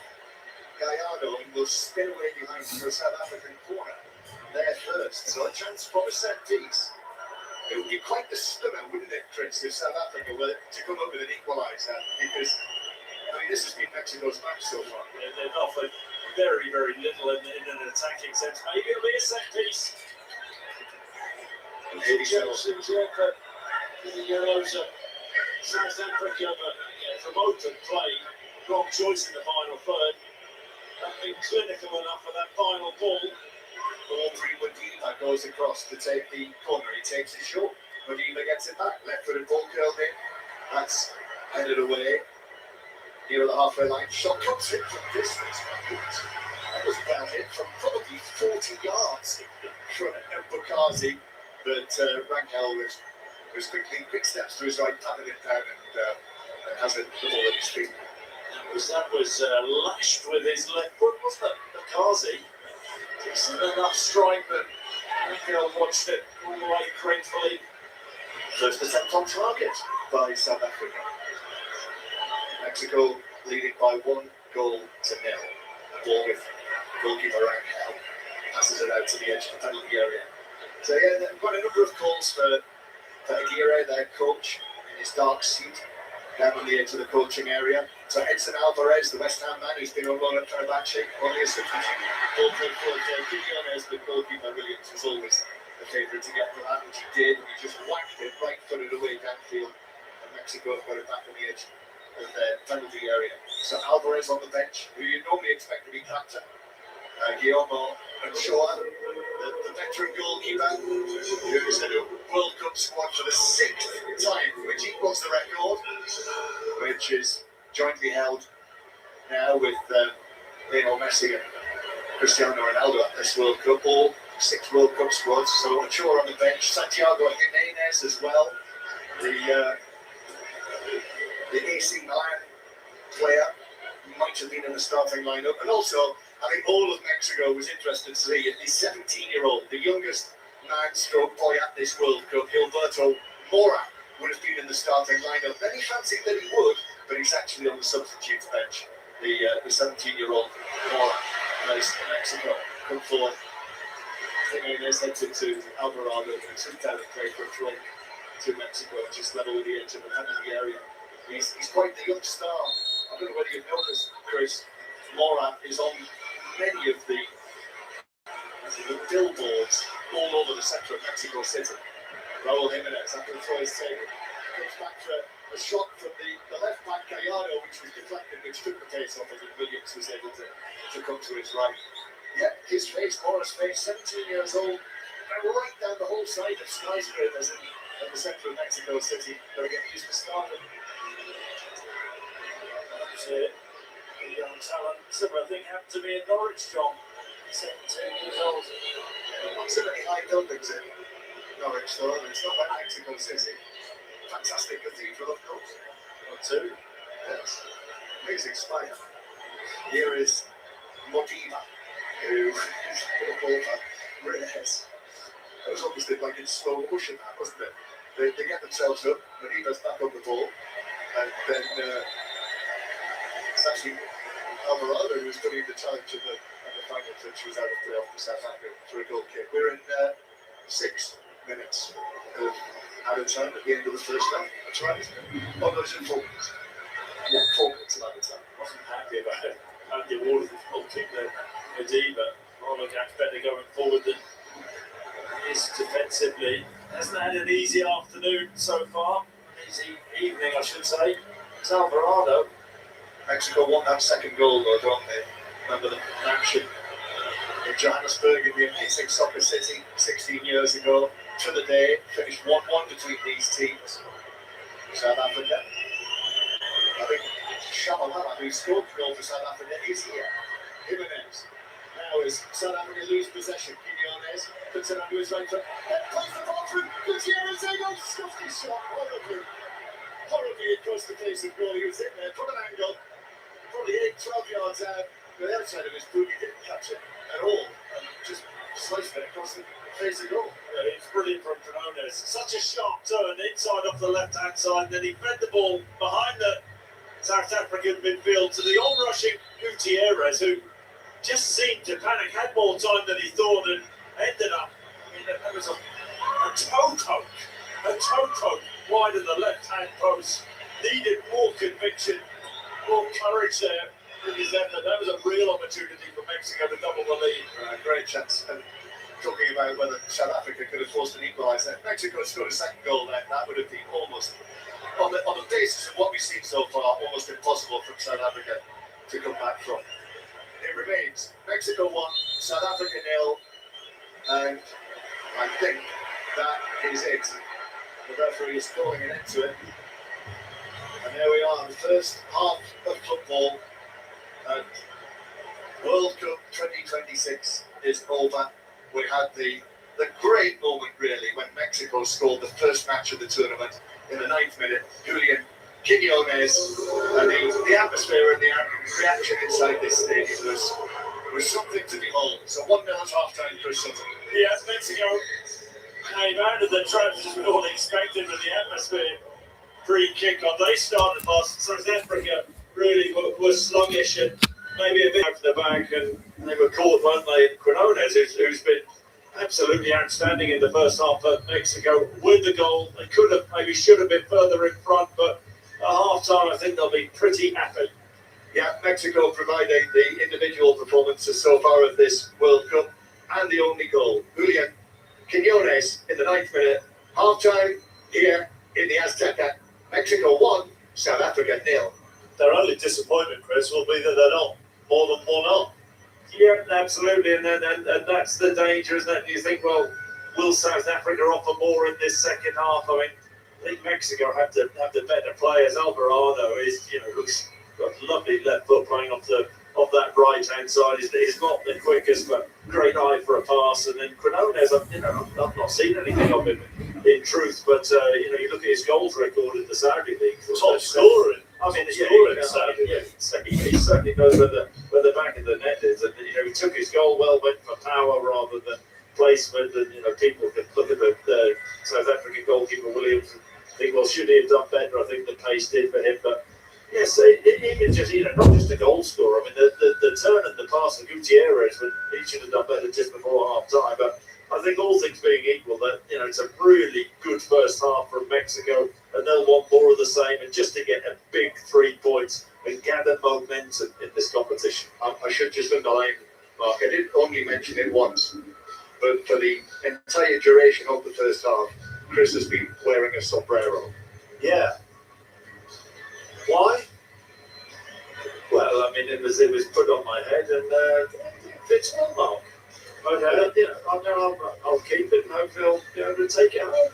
Gallardo and will spin away behind for a South African corner there first. So a chance for a set piece. It would be quite the stunner, wouldn't it, Chris, if South Africa were to come up with an equaliser? Because, I mean, this has been Mexico's match so far. They've offered very, very little in an attacking sense. Maybe it'll be a set piece. Maybe so. Zinchenko in the Euros. South Africa promoted play. Wrong choice in the final third. Not been clinical enough for that final ball. Audrey Modiba goes across to take the corner. He takes it short. Modiba gets it back. Left-footed ball curled in. That's headed away. Near the halfway line. Shot comes in from distance. That was well hit from probably 40 yards from Bukazi. But Rangel was quick steps to his right, patted it down, and has it the ball at his feet. That was lashed with his left foot, wasn't it? Bukazi. Decent enough strike, but Rangel watched it all the way gratefully. First attempt on target by South Africa. Mexico leading by 1 goal to 0. Ball with goalkeeper Rangel. Passes it out to the edge of the penalty area. So yeah, they've got a number of calls for Aguirre, their coach, in his dark suit, down on the edge of the coaching area. So Edson Alvarez, the West Ham man, who's been on loan at Fenerbahce, only a substitute. Ball played for Quinones, the goalkeeper Williams was always the favourite to get the that, which he did, and he just whacked it right-footed away downfield. And Mexico have got it back on the edge of their penalty area. So Alvarez on the bench, who you normally expect to be captain. Guillermo Ochoa, the veteran goalkeeper, who's in a World Cup squad for the 6th time, which equals the record, which is jointly held now with Lionel Messi and Cristiano Ronaldo at this World Cup, all 6 World Cup squads. So Ochoa on the bench, Santiago Jimenez as well, the AC Milan player, might have been in the starting lineup, and also I think all of Mexico was interested to see the 17-year-old, the youngest man-stroke boy at this World Cup, Gilberto Mora, would have been in the starting lineup. Then he fancied that he would, but he's actually on the substitute bench. The 17-year-old Mora, nice in Mexico, come forward. Jimenez heads into Alvarado, who took down and played for a throw to Mexico, just level with the edge of the penalty area. He's quite the young star. I don't know whether you've noticed, Chris, Mora is on many of the billboards all over the centre of Mexico City. Raul Jimenez, after the throw is taken, comes back for a shot from the left back Gallardo, which was deflected, which took the pace off it, and Williams was able to come to his right. Yeah, his face, Mora's face, 17 years old, right down the whole side of skyscrapers in the centre of Mexico City. They'll get used to starting. That's it. The young talent. Similar thing happened to me in Norwich, John. 17 years old. Not so many high buildings in Norwich, though. It's not like Mexico City. Fantastic cathedral, of course. Or 2. Yes. Amazing spire. Here is Modiba, who is a ball for Reyes. It was obviously like in slow motion, that, wasn't it? They get themselves up, Modiba's back on the ball, and then it's actually Alvarado who's putting the challenge in the final touch, was out of play off the South Africa for a goal kick. We're in 6 minutes of added time at the end of the first half. That's right, isn't it? Oh, no, it's in 4 minutes. Yeah, 4 minutes of added time. Wasn't that happy about the award of the goalkeeper, Medina. Rollergap's better going forward than he is defensively. Hasn't had an easy afternoon so far. Easy evening, I should say. It's Alvarado. Mexico want that second goal though, don't they? Remember the action in Johannesburg in the amazing soccer city 16 years ago. To the day, finished 1-1 between these teams. South Africa. I think Shabalala, who scored the goal for South Africa, is here. Jimenez. Now as South Africa lose possession, Quinones puts it under his right foot. Plays the ball through. Gutierrez, there goes. Stuffed his shot. Horribly across the face of goal. He was in there from an angle. Probably 8-12 yards out. The outside of his boot, he didn't catch it at all. And just sliced it across the face of goal. Yeah, it's brilliant from Quinones. Such a sharp turn inside off the left-hand side. Then he fed the ball behind the South African midfield to the on-rushing Gutierrez, who just seemed to panic, had more time than he thought, and ended up. I mean, that was a toe poke wide of the left-hand post. Needed more conviction, more courage there in his effort. That was a real opportunity for Mexico to double the lead. Great chance. And talking about whether South Africa could have forced an equaliser, Mexico scored a second goal then. That would have been almost, on the basis of what we've seen so far, almost impossible for South Africa to come back from. It remains Mexico 1, South Africa 0, and I think that is it. The referee is calling an end to it. And there we are, the first half of football, and World Cup 2026 is over. We had the great moment really when Mexico scored the first match of the tournament in the 9th minute. Julian Quinones, and the atmosphere and the reaction inside this stadium was something to behold. So 1-0 at half time, Chris Sutton. Yes, Mexico came out of the traps as we all expected with the atmosphere pre-kick on. They started fast. South Africa really were sluggish and maybe a bit out the back, and they were caught, weren't they? And Quinones, who's been absolutely outstanding in the first half of Mexico with the goal. They could have, maybe should have been further in front, but at half time I think they'll be pretty happy. Yeah, Mexico providing the individual performances so far of this World Cup, and the only goal. Julian Quinones in the 9th minute. Half time here in the Azteca. Mexico 1, South Africa 0. Their only disappointment, Chris, will be that they're not more than 1-0. Yeah, absolutely, and that's the danger, isn't it? You think, well, will South Africa offer more in this second half? I mean, I think Mexico have the better players. Alvarado looks got lovely left foot playing off that right hand side. He's not the quickest, but great eye for a pass. And then Quinones, I've not seen anything of him in truth, but you look at his goals record in the Saudi League. Top scorer. I mean, he certainly knows where the back of the net is, and he took his goal well, went for power rather than placement, and people could look at the South African goalkeeper Williams and think, well, should he have done better? I think the pace did for him, but yes, even just not just a goal scorer. I mean, the turn and the pass of Gutierrez, he should have done better just before half time, but I think all things being equal, that it's a really good first half from Mexico, and they'll want more of the same, and just to get a big 3 points and gather momentum in this competition. I should just underline, Mark, I did only mention it once, but for the entire duration of the first half, Chris has been wearing a sombrero. Yeah. Why? Well, I mean, it was put on my head, and it fits well, Mark. I'll keep it, and hopefully I'll be able to take it home.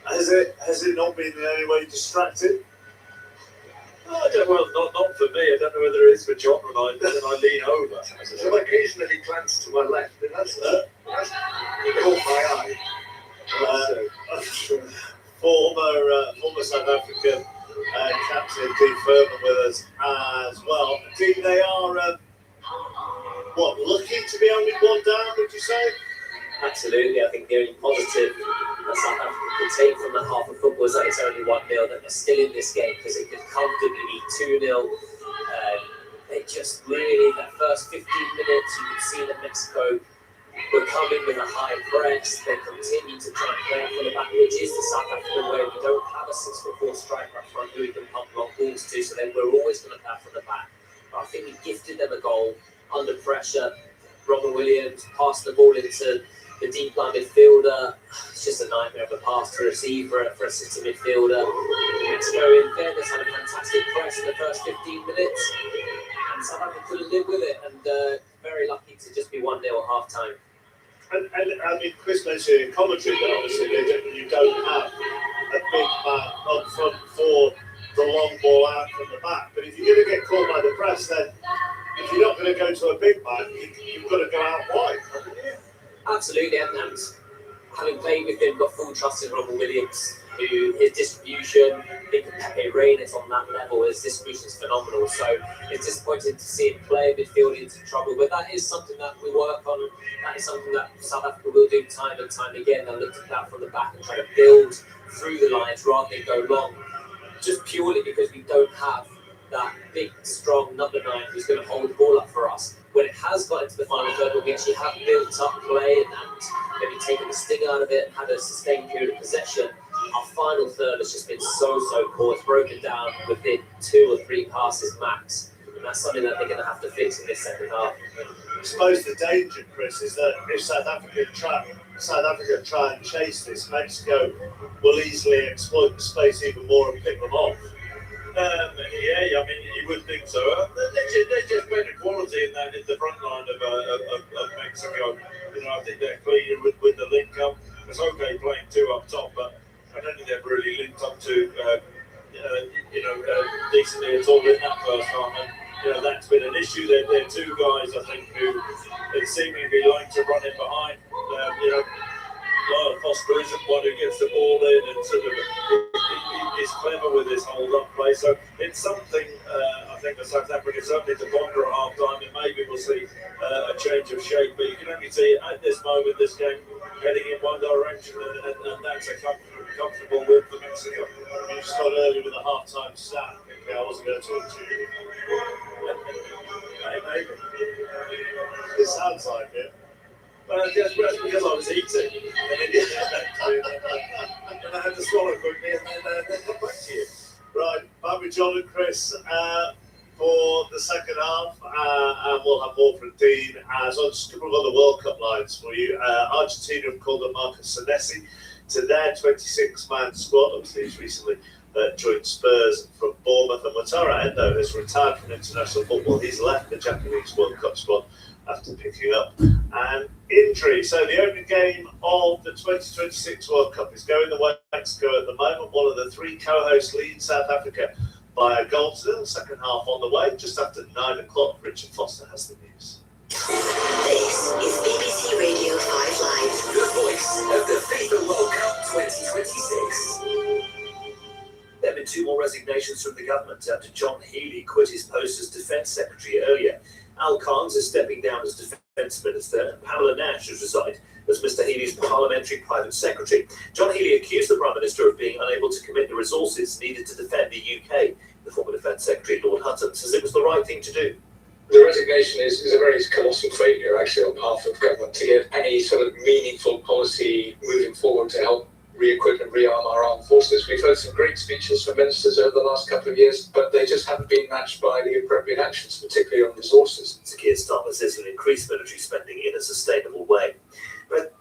Has it not been in any way distracting? Well, not for me. I don't know whether it is for John when I lean over. So I occasionally glance to my left, and that's caught my eye. Former South African captain Dean Furman with us as well. Dean, they are lucky to be only one down, would you say? Absolutely. I think the only positive that South Africa could take from that half of football is that it's only 1-0, that they're still in this game, because it could comfortably be 2-0. They just really, that first 15 minutes, you could see that Mexico were coming with a high press. They continued to try and play for the back, which is the South African way. We don't have a 6'4" striker up front who we can pump long balls to, so they were always going to play from the back. I think we gifted them a goal under pressure. Robert Williams passed the ball into the deep line midfielder. It's just a nightmare of a pass to receive for a City midfielder. Mexico, in fairness, had a fantastic press in the first 15 minutes, and South Africa couldn't live with it, and very lucky to just be 1-0 at half time. And I mean, Chris mentioned in commentary that obviously you don't have a big man up front for the long ball out from the back. But if you're going to get caught by the press, then if you're not going to go to a big man, you've got to go out wide, haven't you? Absolutely, and having played with him, got full trust in Robert Williams, who his distribution, I think Pepe Reina is on that level, his distribution is phenomenal. So it's disappointing to see him play midfield into trouble, but that is something that we work on. That is something that South Africa will do time and time again. They'll look at that from the back and try to build through the lines rather than go long, just purely because we don't have that big, strong number 9 who's going to hold the ball up for us. When it has got into the final third, we actually have built up play and maybe taken the sting out of it and had a sustained period of possession. Our final third has just been so poor. It's broken down within 2 or 3 passes max. And that's something that they're going to have to fix in this second half. I suppose the danger, Chris, is that if South Africa try and chase this, Mexico will easily exploit the space even more and pick them off. Yeah, I mean, you would think so. There's just better quality in the front line of Mexico. You know, I think they're cleaner with the link up. It's okay playing 2 up top, but I don't think they've really linked up to, decently at all in that first half. And, that's been an issue. They're 2 guys, I think, who seemingly like to run in behind. Lyle Foster isn't one who gets the ball in and sort of is clever with his hold-up play. So it's something I think that South Africa certainly to ponder at half-time, and maybe we'll see a change of shape. But you can only see at this moment this game heading in one direction, and that's a comfortable win for Mexico. You just got early with a half-time stat. Okay, I wasn't going to talk to you. Maybe. It sounds like it. Just because I was eating, and I had to swallow quickly, and then come back to you. Right, back with John and Chris for the second half, and we'll have more from Dean. So just a couple of other World Cup lines for you. Argentina have called up Marcus Senesi to their 26-man squad. Obviously, he's recently joined Spurs from Bournemouth, and Wataru Endo has retired from international football. He's left the Japanese World Cup squad after picking up an injury. So the opening game of the 2026 World Cup is going the way of Mexico at the moment. One of the 3 co-hosts leads South Africa by a goal to nil. Second half on the way. Just after 9 o'clock, Richard Foster has the news. This is BBC Radio 5 Live. The voice of the FIFA World Cup 2026. There have been 2 more resignations from the government after John Healey quit his post as Defence Secretary earlier. Al Khans is stepping down as Defence Minister, and Pamela Nash has resigned as Mr Healey's Parliamentary Private Secretary. John Healey accused the Prime Minister of being unable to commit the resources needed to defend the UK. The former Defence Secretary, Lord Hutton, says it was the right thing to do. The resignation is a very colossal failure, actually, on behalf of government to give any sort of meaningful policy moving forward to help re-equip and rearm our armed forces. We've heard some great speeches from ministers over the last couple of years, but they just haven't been matched by the appropriate actions, particularly on resources. Sir Keir Starmer says he'll increase military spending in a sustainable way. But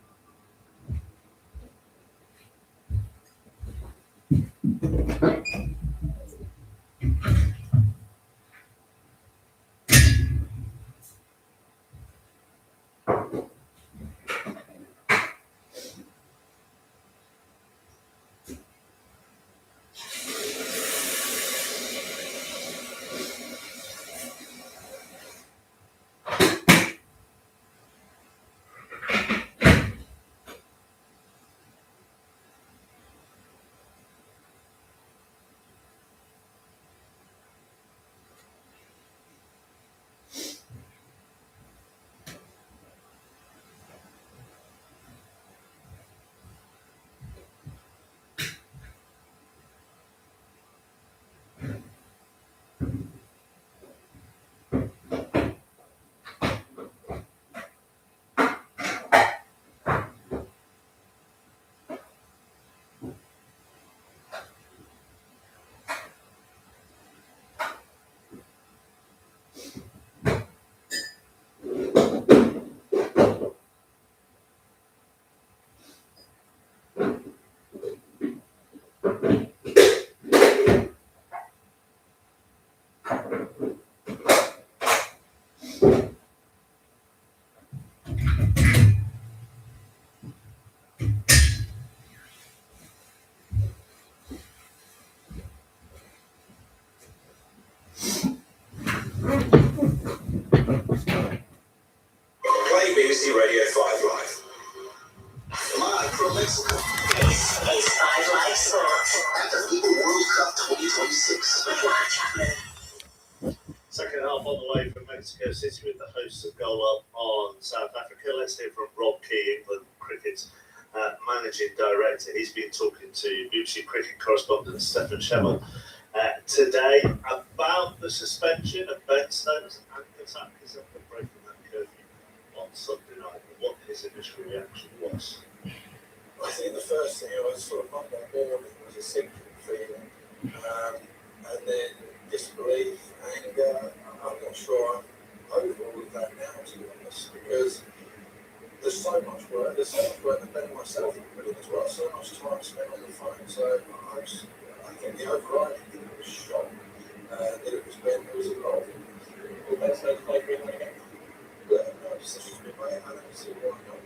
Play BBC Radio 5 Live. Live from Mexico. This is 5 Live Sports. At the FIFA World Cup 2026. With Mark Chapman. Second half on the way from Mexico City with the hosts of Goal Up on South Africa. Let's hear from Rob Key, England Cricket's managing director. He's been talking to BBC cricket correspondent Stephen Shemmell today about the suspension of Ben Stokes and Katakis after breaking that curfew on Sunday night, and what his initial reaction was. I think the first thing I was sort of up that morning was a sinking feeling, and then disbelief, anger. I'm not sure I'm over all of that now, to be honest, because there's so much work. There's so much work that Ben and myself have put in as well. So much time spent on the phone. So I think the overriding thing was shock that it was Ben who was involved. Will Ben stay to play for England again? But no decision's been made. I don't see why not.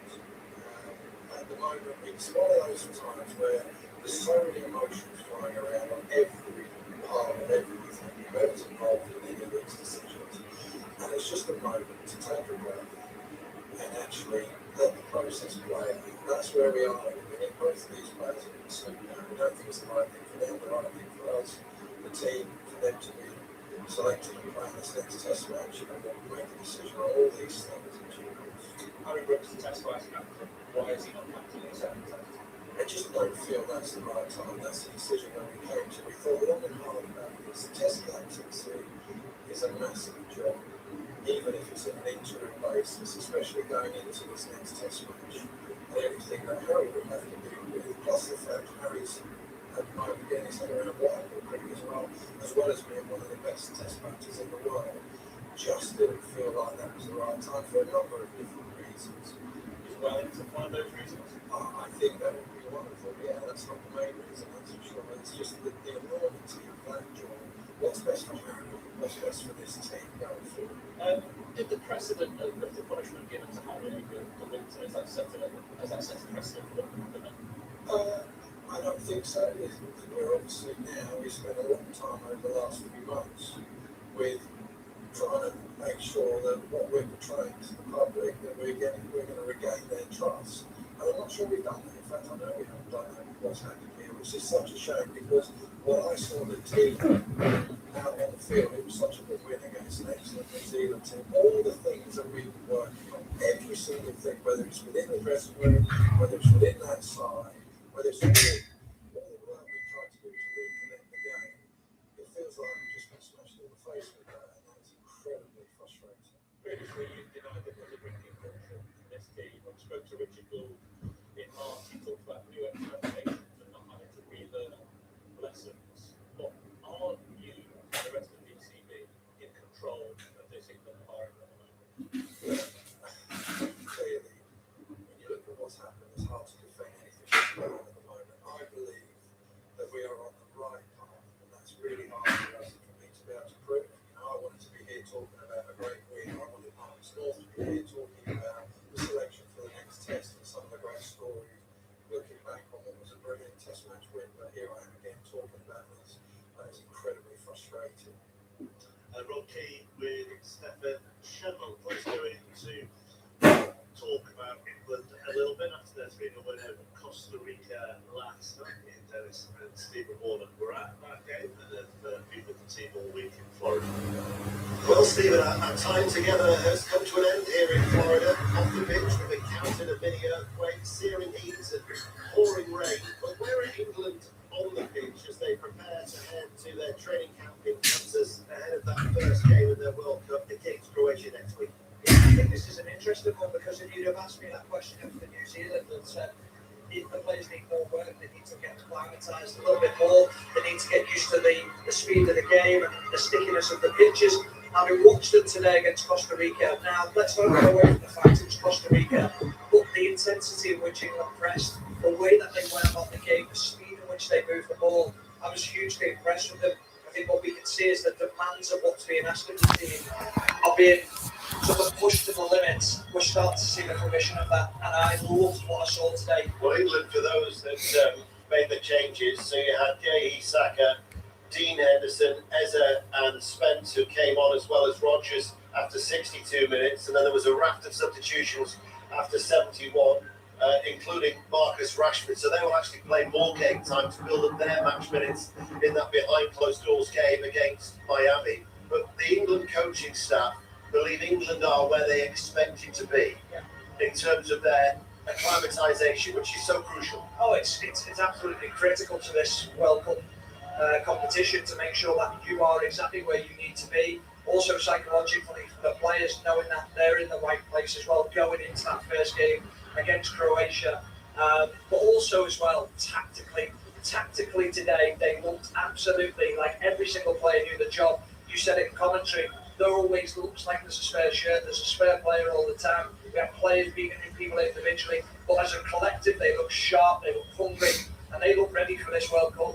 At the moment, it's one of those times where there's so many emotions flying around on every part of everything, whoever's involved in any of these decisions. And it's just a moment to take a breath and actually let the process play out. That's where we are. We get both of these players in the sleep now. We don't think it's the right thing for them, the right thing for us, the team, for them to be selected and playing this next test match. You know, we'll make a decision on all these things. Harry Brooks to test vice captain. Why is he not captain in the second test? I just don't feel that's the right time. That's the decision that we came to. We thought long and hard about this. The test captaincy is a massive job, even if it's on an interim basis, especially going into this next test match. And everything that Harry would have to deal with, plus the fact Harry's at the moment getting his head around white-ball cricket as well as being one of the best test matches in the world, just didn't feel like that was the right time for a number of different reasons. Is Wellington one of those reasons? I think that would be wonderful. Yeah, that's not the main reason, that's for sure. It's just the enormity of that job. What's best for Harry? What's best for this team going forward? Did the precedent of the punishment given to Harry over the winter, has that set a precedent for what can happen? I don't think so. We're obviously now, we spent a long time over the last few months with trying to make sure that what we're portraying to the public, that we're going to regain their trust. And I'm not sure we've done that. In fact, I know we haven't done that with what's happened here, which is such a shame because when I saw the team out on the field, it was such a good win against an excellent New Zealand team. All the things that we've been working on, every single thing, whether it's within the dressing room, whether it's within that side, whether it's within all the work we've tried to do to reconnect the game, it feels like we've just been smashed in the face with that, and that's incredibly frustrating. Previously, you denied that there was a drinking culture in this team. When I spoke to Richard Gould in March, he talked about new expectations and not having to relearn lessons. But are you and the rest of the ECB in control of this England environment at the moment? Clearly, when you look at what's happened, it's hard to defend anything that's going on at the moment. I believe that we are on the right path, and that's really hard for us and for me to be able to prove. You know, I wanted to be here talking about a great win. I wanted Marcus North to be here talking about the selection for the next test and some of the great stories. Looking back on what was a brilliant test match win, but here I am again talking about this. That is incredibly frustrating. Rob Key with Stephen Shemmell. Let's go into talk about England a little bit after there's been a win over Costa Rica last night. Dennis and Stephen Warner were at that game and have been with the team all week in Florida. Well, Stephen, our time together has come to an end here in Florida. Off the pitch, we've encountered a mini earthquake, searing heat and pouring rain. But we're in England on the pitch as they prepare to head to their training camp in Kansas ahead of that first game of their World Cup against Croatia next week. Yeah, I think this is an interesting one because if you'd have asked me that question after New Zealand and said if the players need more work, they need to get acclimatised a little bit more, they need to get used to the speed of the game and the stickiness of the pitches. Having watched them today against Costa Rica, now let's not go away from the fact it's Costa Rica, but the intensity in which England pressed, the way that they went about the game, the speed in which they move the ball. I was hugely impressed with them. I think what we can see is that the demands of what's being asked of the team are being sort of pushed to the limits. We're starting to see the fruition of that, and I loved what I saw today. Well, England, for those that made the changes, so you had Gay, Saka, Dean Henderson, Eze and Spence, who came on, as well as Rodgers after 62 minutes, and then there was a raft of substitutions after 71, including Marcus Rashford. So they will actually play more game time to build up their match minutes in that behind closed doors game against Miami. But the England coaching staff believe England are where they expected to be in terms of their acclimatisation, which is so crucial. Oh, it's absolutely critical to this World Cup competition to make sure that you are exactly where you need to be. Also psychologically, for the players knowing that they're in the right place as well, going into that first game against Croatia. But also as well, tactically today, they looked absolutely like every single player knew the job. You said it in commentary, there always looks like there's a spare shirt, there's a spare player all the time. We have players beating people individually, but as a collective, they look sharp, they look hungry, and they look ready for this World Cup.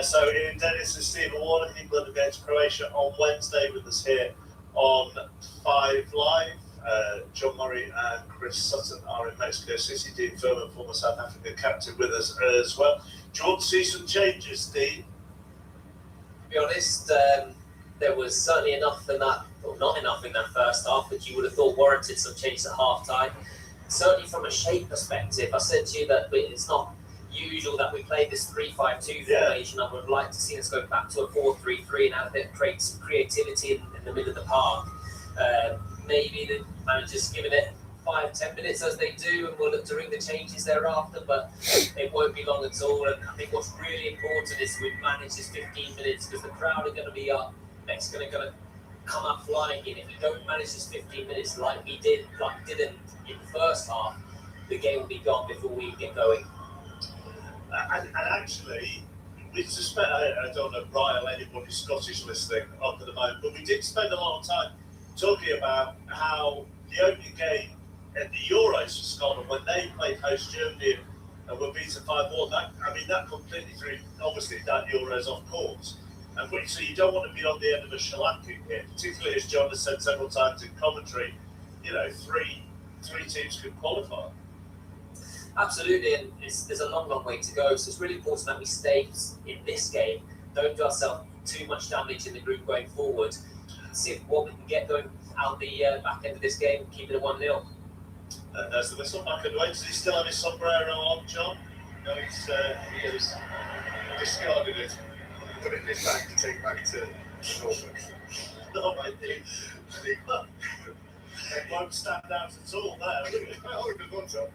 So Ian Dennis and Stephen Warner, England against Croatia on Wednesday, with us here on 5 Live. John Murray and Chris Sutton are in Mexico City. Dean Furman, former South African captain, with us as well. Do you want to see some changes, Dean? To be honest, there was certainly enough in that, or not enough in that first half, that you would have thought warranted some changes at half time. Certainly from a shape perspective, I said to you that it's not usual that we play this 3-5-2 formation. I would have liked to see us go back to a 4-3-3 and have a bit of creativity in the middle of the park. Maybe the manager's giving it 5-10 minutes as they do, and we'll look to ring the changes thereafter, but it won't be long at all. And I think what's really important is we manage this 15 minutes, because the crowd are going to be up. Mexico are going to come up flying in. If we don't manage this 15 minutes like we didn't in the first half, the game will be gone before we get going. And actually, we suspect, I don't know, Brian, anybody Scottish listening up at the moment, but we did spend a lot of time talking about how the opening game at the Euros for Scotland, when they played host Germany and were beaten 5-1, that completely threw, obviously, that Euros off course. And so you don't want to be on the end of a shellacking here, particularly as John has said several times in commentary, three teams could qualify. Absolutely, and there's a long way to go. So it's really important that we stay in this game, don't do ourselves too much damage in the group going forward. See what we can get going out the back end of this game, keep it at 1-0. There's the whistle back and away. Does he still have his sombrero on, John? No, he has discarded it, put it in his bag to take back to Norfolk. No, I think it won't stand out at all there. I wouldn't want to.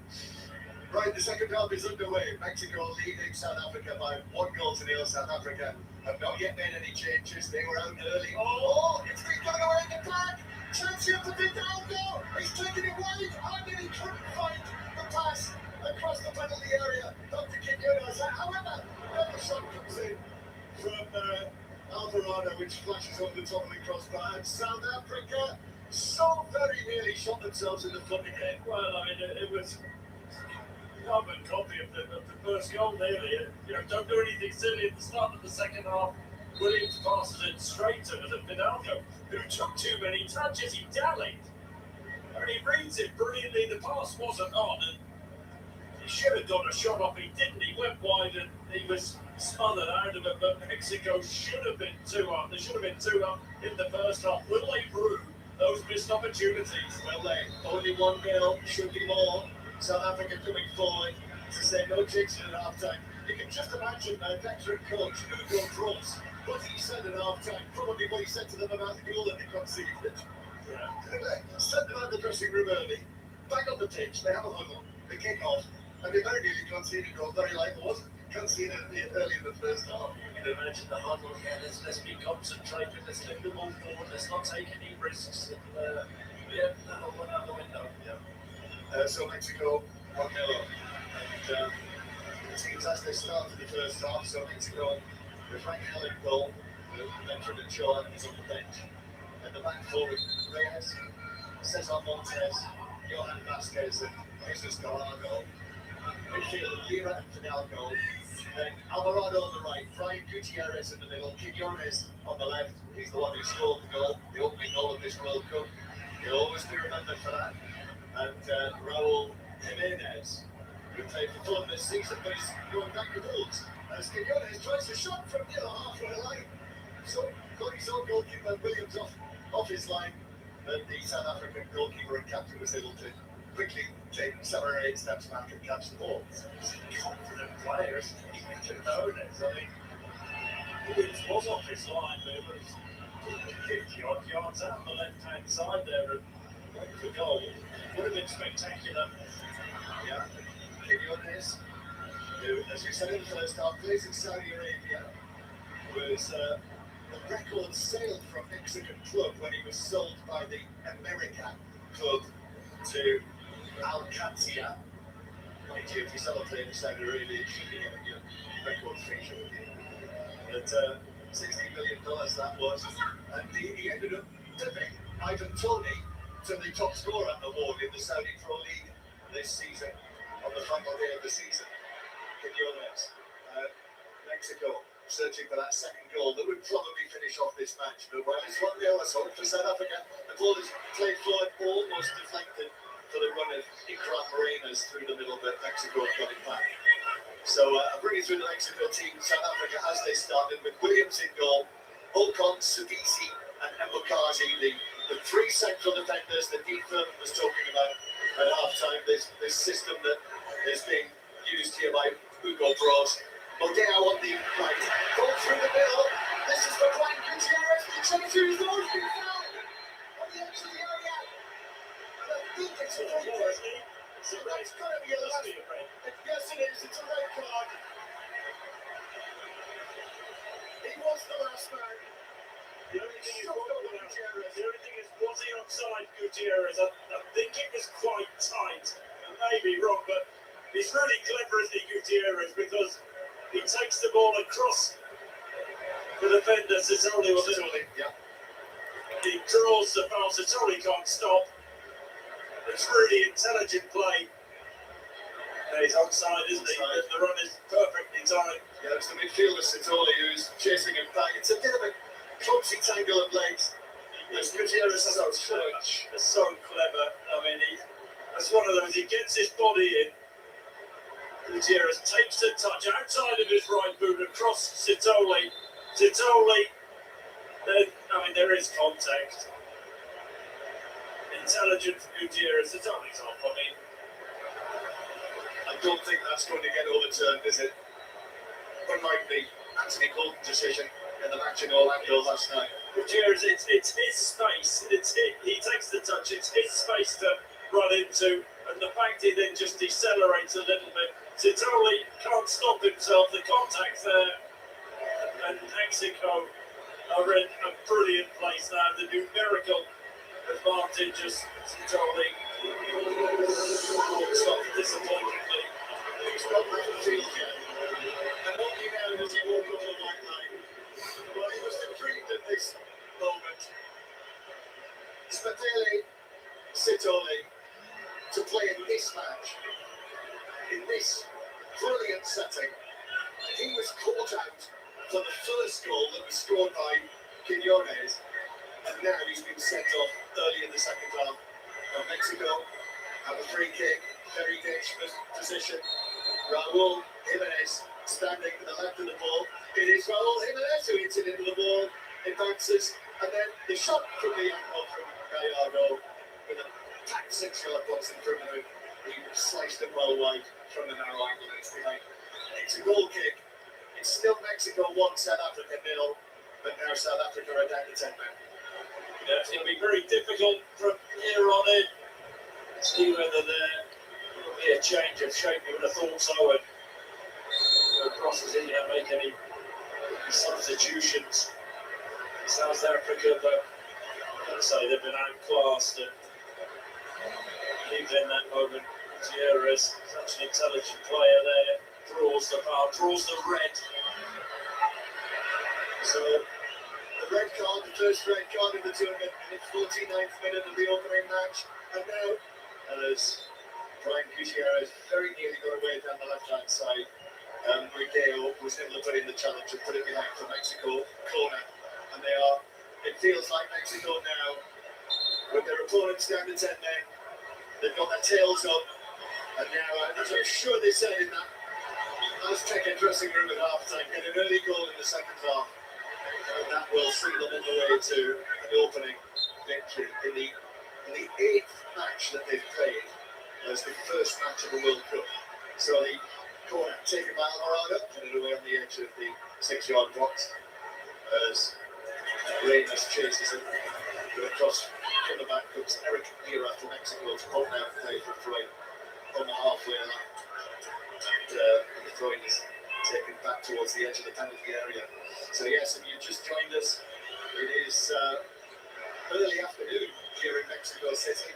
Right, the second half is underway. Mexico leading South Africa by 1-0. South Africa have not yet made any changes. They were out early. Oh, it's been going away in the flag. Chance here for Vidalgo. He's taken it wide. I mean, he couldn't find the pass across the penalty area. Dr. Quinones. However, another shot comes in from Alvarado, which flashes over the top of the crossbar. And South Africa so very nearly shot themselves in the foot again. Well, I mean, it was carbon copy of the first goal, nearly. Don't do anything silly at the start of the second half. Williams passes it straight to Vidalgo, who took too many touches. He dallied. And he reads it brilliantly. The pass wasn't on, and he should have done a shot off. He didn't. He went wide, and he was smothered out of it. But Mexico should have been 2 up. They should have been 2 up in the first half. Will they brew those missed opportunities? Well, they only 1-0, should be more. South Africa coming forward to say no changes at half time. You can just imagine veteran coach Hugo Broos what he said at half time, probably what he said to them about the goal that they conceded. Sent them out the dressing room early, back on the pitch, they have a huddle, they kick off, and they very nearly conceded a goal, very like what? Conceded early in the first half. You can imagine the huddle again. Let's be concentrated, let's lift the ball forward, let's not take any risks. And, that'll run out the window. So Mexico 1-0 up. And the teams as they start to the first half, so Mexico with Frank Helen goal, veteran and Shaw is on the bench. And the back four with Reyes, Cesar Montes, Johan Vasquez and Jesus Gallardo. Midfield, Lira and Fidalgo, Then Alvarado on the right, Brian Gutierrez in the middle, Quiñones on the left. He's the one who scored the goal, the opening goal of this World Cup. He'll always be remembered for that. And Raul Jimenez, who played for Fulham this season, but he's going back to Wolves. As Quiñones tries a shot from near the halfway line. So got his own goalkeeper Williams off his line. And the South African goalkeeper and captain was able to quickly take 7 or 8 steps back and catch the ball. Confident players, even Jones. I mean, Williams was off his line, but it was 50 odd yards out on the left hand side there and went for goal. Would have been spectacular. Yeah, Quiñones, who, as you said in the first half, plays in Saudi Arabia, was a record sale from Mexican club when he was sold by the America club to Alcatia. Mind you, if you sell a player in Saudi Arabia, you should be getting your record fee, shouldn't you? But $60 million that was, and he ended up tipping Ivan Toney to the top scorer award in the Saudi Pro League this season, on the final day of the season. Quiñones, Mexico searching for that second goal that would probably finish off this match. But while it's 1-0, let's hope for South Africa. The ball is played forward, almost deflected for the run of Ikram Morenas through the middle, but Mexico got it back. So I'll bring you through the Mexico team. South Africa as they started with Williams in goal, Ocon, Sudisi and Mbukazi, the 3 central defenders that Dean Furman was talking about at half-time. This system that is being used here by Hugo Bros. Modeo on the right, ball through the middle. This is for Brian Gutierrez. He's trying to his goal, been fouled on the edge of the area. And I think it's a red card. So that's got to be a last. Yes, it is. It's a red card. He was the last man. The only thing is, was he offside, Gutierrez? I think it was quite tight. I may be wrong, but he's really clever, isn't he, Gutierrez? Because he takes the ball across the defender, Sissoli was it? Yeah. He draws the foul, Sissoli can't stop. It's really intelligent play. He's onside, isn't he? The run is perfectly timed. Yeah, it's the midfielder Sitoli who's chasing him back. It's a bit of a clumsy tangle of legs. Gutierrez is so clever. I mean, that's one of those. He gets his body in. Gutierrez takes the touch outside of his right boot across Sitoli. Sitoli, then, I mean, there is contact. Intelligent from Gutierrez. Sitoli's off. I mean, I don't think that's going to get overturned, is it? Unlike the Anthony Gordon decision in the match in Orlando last night. Gutierrez, it's his space. He takes the touch. It's his space to run into, and the fact he then just decelerates a little bit. Sitoli can't stop himself. The contact's there, and Mexico are in a brilliant place now. The numerical advantage is Sitoli. Stop disappointingly. He's got that field here. And what he now as he walked up the white line. Well, he was intrigued at this moment. Spatele Sitoli to play in this match, in this brilliant setting. He was caught out for the first goal that was scored by Quiñones, and now he's been sent off early in the second half. And Mexico have a free kick, very dangerous position. Raul Jimenez standing to the left of the ball. It is Raul Jimenez who hits it into the ball. It bounces, and then the shot from the angle from Gallardo with a packed 6-yard box in front of him. He sliced it well wide from the narrow angle and it's behind. It's a goal kick. It's still Mexico 1, South Africa 0, but now South Africa are down to 10 men. Yeah, it's going to be very difficult from here on in. See whether there will be a change of shape. You would have thought so. And crosses in, you don't make any substitutions. South Africa, but I'd say they've been outclassed. And even in that moment, Gutierrez, such an intelligent player there, draws the foul, draws the red. So the red card, the first red card in the tournament, in the 49th minute of the opening match. And now, as Brian Gutierrez very nearly got away down the left-hand side, Miguel was able to put in the challenge and put it behind for Mexico corner. And they are, it feels like Mexico now, with their opponents down to 10 men, they've got their tails up. And now, as I'm sure they said in that Azteca dressing room at half time, get an early goal in the second half. And that will see them on the way to an opening victory in the 8th match that they've played as the first match of the World Cup. So the corner taken by Alvarado, and it away on the edge of the 6-yard box as Reyes chases it across from the back. Comes Eric Mira from Mexico to hold out and play for Freud on the halfway line. And Freud is taken back towards the edge of the penalty area. So yes, if you just joined us, it is early afternoon here in Mexico City.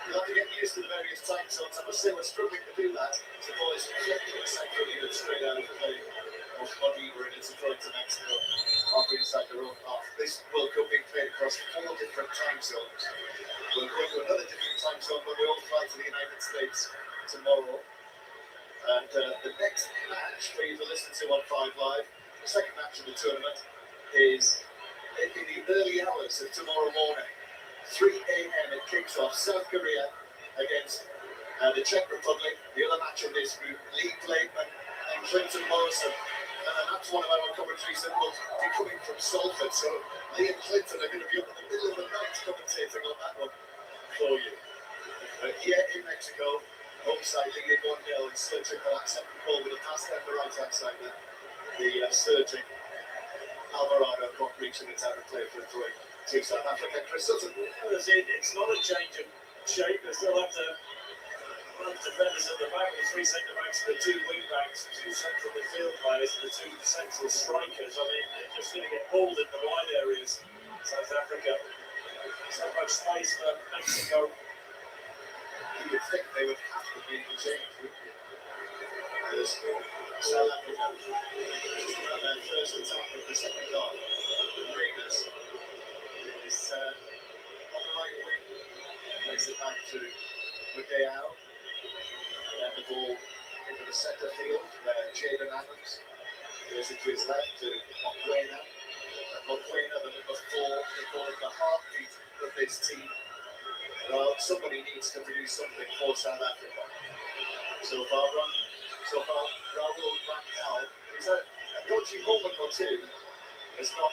You'll have to get used to the various time zones. I must say we're struggling to do that. The boys flipping the central unit straight out of the of Modiba and it's a throw to Mexico off inside their own half. This World Cup being played across 4 different time zones. We'll go to another different time zone when we all fly to the United States tomorrow. And the next match for you to listen to on 5 Live, the second match of the tournament, is in the early hours of tomorrow morning. 3 a.m. it kicks off. South Korea against the Czech Republic. The other match of this group, Lee Blakeman and Clinton Morrison. And that's one of our commentaries that will be coming from Salford. So Lee and Clinton are going to be up in the middle of the night commentating on that one for you. But here in Mexico, onside leading 1-0 and searching for that second goal with a pass down the right hand side there. The surging Alvarado got reaching it out of play for a throw to South Africa. Chris Sutton. It's not a change of shape. They still have to run defenders at the back, the 3 centre backs, the 2 wing backs, 2 central midfield players, and the 2 central strikers. I mean, they're just going to get pulled in the wide areas. South Africa. So much space for Mexico. You would think they would have to be the change. There's South Africa. Their first attack of the second half. Reyes is on the right wing. Plays it back to Miguel. And then the ball into the centre field where Jaden Adams goes it to his left to Mokwena. Mokwena, the number 4, they call it the heartbeat of this team. Well, somebody needs to produce something for South Africa. So far, Raul Rankal, he's a dodgy moment or two. It's not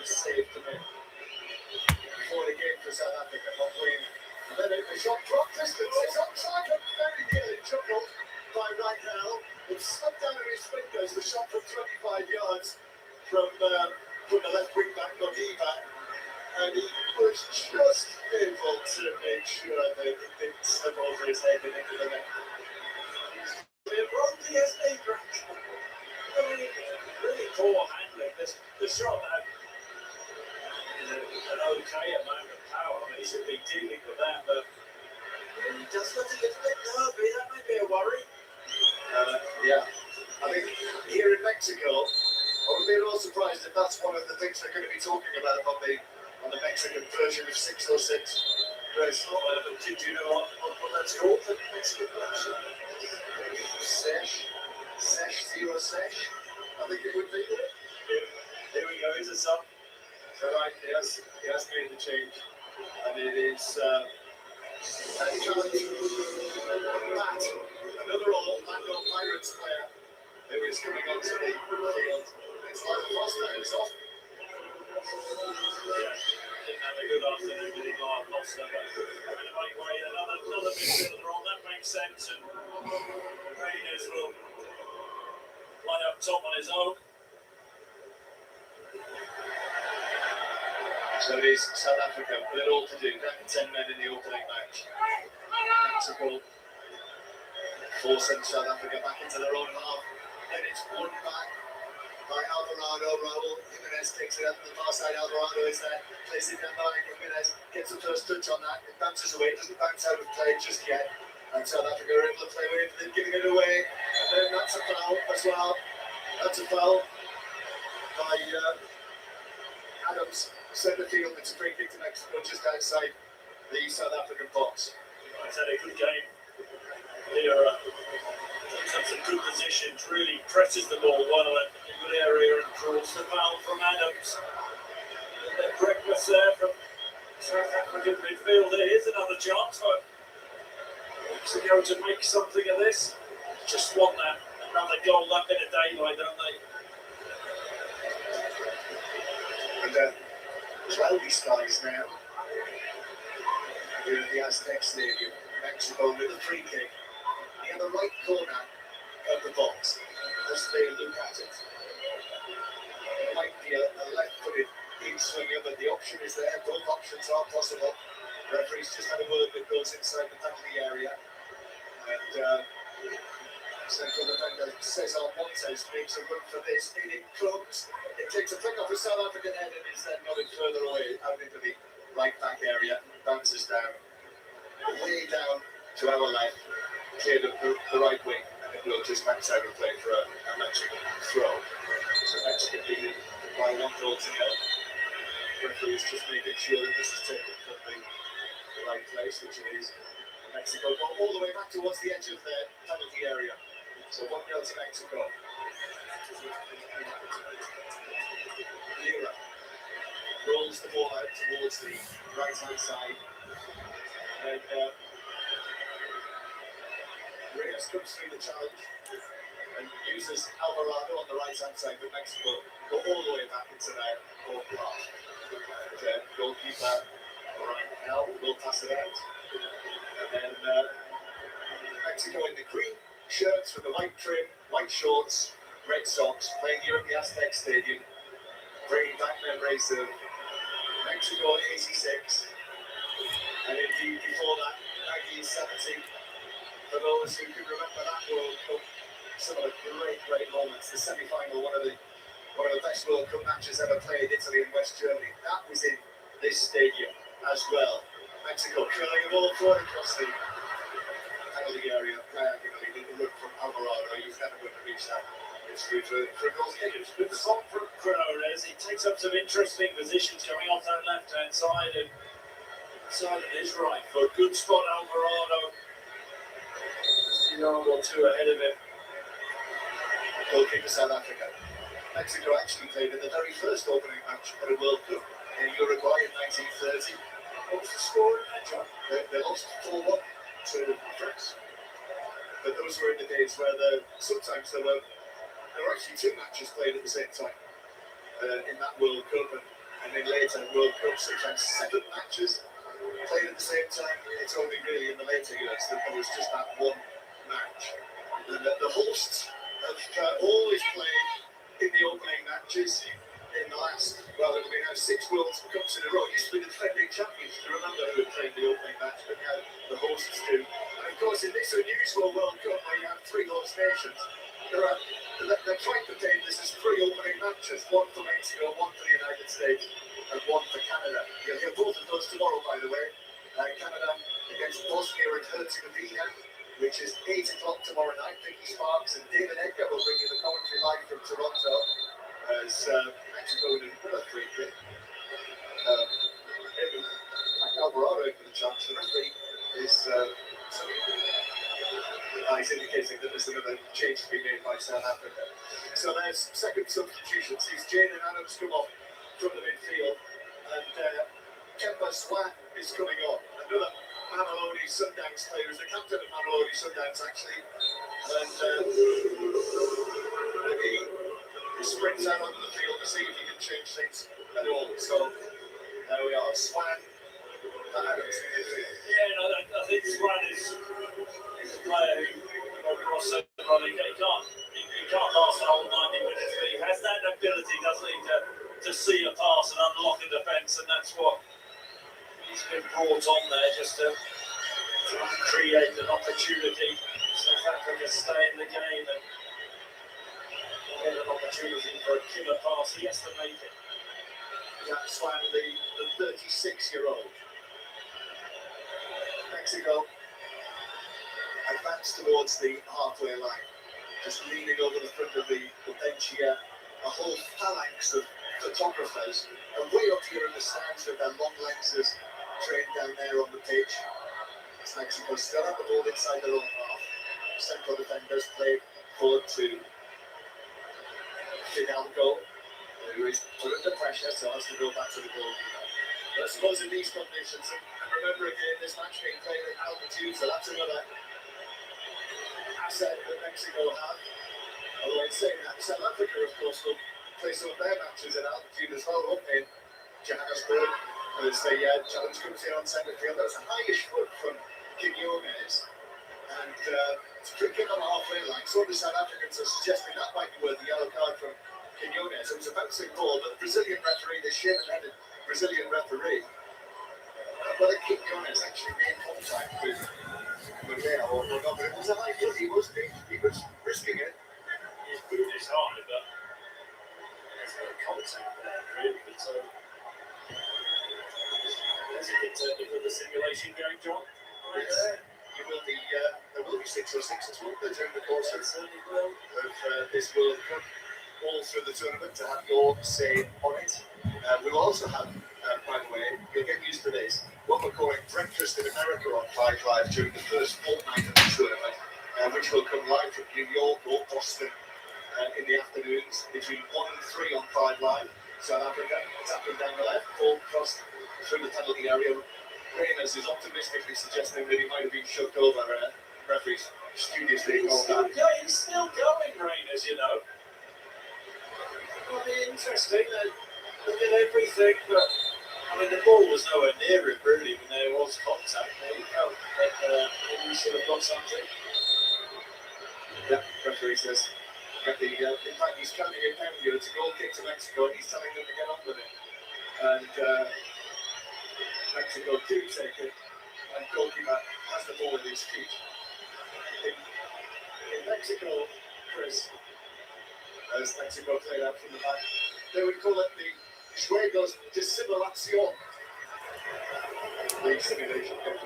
saved to me for the game for South Africa, not winning. And then the shot drop distance is outside and very nearly juggled by Rankal. It slipped down in his fingers, the shot from 25 yards from the left wing back, Modiba. And he was just able to make sure that it didn't slip over his head and into the net. It broke the SD track. I mean, really poor handling. The shot had an okay amount of power. I mean, he should be dealing with that, but he does look a little bit nervy. That might be a worry. Yeah. I think here in Mexico, I would be a little surprised if that's one of the things they're going to be talking about on the Mexican version of 606. Grace, did you know what that's called? The Mexican version? Sesh, zero sesh. I think it would be. Here we go, here's a sub. So right, he has made the change. And it is a challenge. Matt, another Orlando Pirates player who is coming onto the field. It's like Foster himself. Didn't have a good afternoon, did he? I've lost them. Anyway, another midfielder on, that makes sense. And Reyes will line up top on his own. So it is South Africa with it all to do. Down to 10 men in the opening match. Mexico forcing South Africa back into their own half. Then it's won back by Alvarado. Raul Jimenez takes it out to the far side. Alvarado is there. Plays it down by Jimenez. Gets the first touch on that. It bounces away. It doesn't bounce out of play just yet. And South Africa are able to play with it. They're giving it away. And then that's a foul as well. That's a foul by Adams. Centre field. It's a free kick to Mexico just outside the South African box. I said a good game here That's some good positions, really presses the ball well in a good area and draws the foul from Adams. And then breakfast there from South African midfielder. Here's another chance for Mexico to make something of this. Just want that another goal, that bit of daylight, don't they? And cloudy skies now here at the Aztec Stadium. Mexico with a free kick near the right corner of the box as they look at it. It might be a left-footed in swinger, but the option is there. Both options are possible. Referee's just had a word with those inside the penalty area. And central defender Cesar Montes makes a run for this. It comes. It takes a flick off the South African head and is then nodded further away out into the right back area. Bounces down. Way down to our left. Cleared up the right wing. And it will just bounce out and play for a Mexican throw. So Mexican leading by 1 goal to nil. Referee is just making sure that this is taken from the right place, which it is. Mexico go all the way back towards the edge of their penalty area. So 1-0 to Mexico. Lira rolls the ball out towards the right-hand side. And Reyes comes through the challenge and uses Alvarado on the right-hand side, but Mexico go all the way back into their own half. And goalkeeper Ryan Hell will pass it out. And then Mexico in the green shirts with the white trim, white shorts, red socks, playing here at the Aztec Stadium. Bringing back memories of Mexico in '86. And indeed, before that, 1970. For those who can remember that World Cup, some of the great moments. The semi-final, one of the best World Cup matches ever played, Italy and West Germany. That was in this stadium as well. Mexico curling the ball forward across the penalty area, diagonally with the look from Alvarado. He's never going to reach that. It's good for a goal kick. It's good Good spot from Crores. He takes up some interesting positions coming off that left-hand side and side of his right foot. Good spot, Alvarado. Just a yard or two ahead of him. Goalkeeper South Africa. Mexico actually played in the very first opening match at a World Cup in Uruguay in 1930. What was the score in that, John? They lost 4-1 to France. But those were in the days where sometimes there were actually 2 matches played at the same time in that World Cup, and then later World Cup, sometimes 7 matches played at the same time. It's only really in the later years that there was just that one match. And the hosts have always played in the opening matches in the last, well, it'll be now 6 World Cups in a row. It used to be the defending champions to remember who had played the opening match, but now the hosts do. And of course, in this unusual World Cup where you have 3 host nations, they're trying to paint this as 3 opening matches, 1 for Mexico, 1 for the United States, and 1 for Canada. You'll hear both of those tomorrow, by the way. Canada against Bosnia and Herzegovina, which is 8 o'clock tomorrow night. Vicky Sparks and David Edgar will bring you the commentary live from Toronto as Mexico in another free kick. Alvarado for the chance. The referee is he's indicating that there's another change to be made by South Africa. So there's second substitutions. These Jaden Adams come off from the midfield, and Kemba Swan is coming on. Another Mamelodi Sundowns player, is the captain of Mamelodi Sundowns actually, and he sprints out onto the field to see if he can change things at all. So there we are, Swan, Adams. Yeah, no, I think Swan is a player who across he can't last the whole 90 minutes, but he has that ability, doesn't he, to see a pass and unlock a defence, and that's what he's been brought on there, just to create an opportunity. South Africa stay in the game and get an opportunity for a killer pass. He has to make it. Jack Swan, the 36-year-old. Mexico advance towards the halfway line, just leaning over the front of the bench here. A whole phalanx of photographers are way up here in the stands with their long lenses trained down there on the pitch. As Mexico still have the ball inside their own half. central defenders play forward to Fidalgo, who is put under pressure, so has to go back to the goalkeeper. But I suppose in these conditions, and remember again, this match being played at altitude, so that's another asset that Mexico have. Although in saying that, South Africa, of course, will play some of their matches at altitude as well, won't they? Johannesburg, as the challenge comes here on centre field. That's a highish foot from Quinones, and it's a free kick on the halfway line. So the South Africans are suggesting that might be worth the yellow card from Quinones. It was a bouncing ball, but the Brazilian referee, the shaven-headed Brazilian referee, whether Quinones actually made contact with Maguire or not, but it was a high foot. He was risking it. He's moved his hard, but there's no contact there, really. But there's a bit of the simulation going, John. Right there. There will be 6 or 6 won't there, during the course of Certainly will. this World Cup, all through the tournament, to have your say on it. We'll also have, by the way, you'll get used to this, what we're calling Breakfast in America on 5 Live during the first fortnight of the tournament, which will come live from New York or Boston in the afternoons between 1 and 3 on 5 Live. South Africa, tapping down the left, ball crossed through the penalty area. Reyners is optimistically suggesting that he might have been shoved over. Referees studiously ignored that. He's still going, Reyners, you know. It'll be interesting. They did everything, but I mean, the ball was nowhere near it, really, when there was contact. There you go. But maybe we should have got something. Yeah, referee says. In fact, he's counting it down here. It's a goal kick to Mexico, and he's telling them to get on with it. And Mexico do take it, and goalkeeper has the ball in his feet. In Mexico, Chris, as Mexico played out from the back, they would call it the Juegos de Simulación. The simulation game.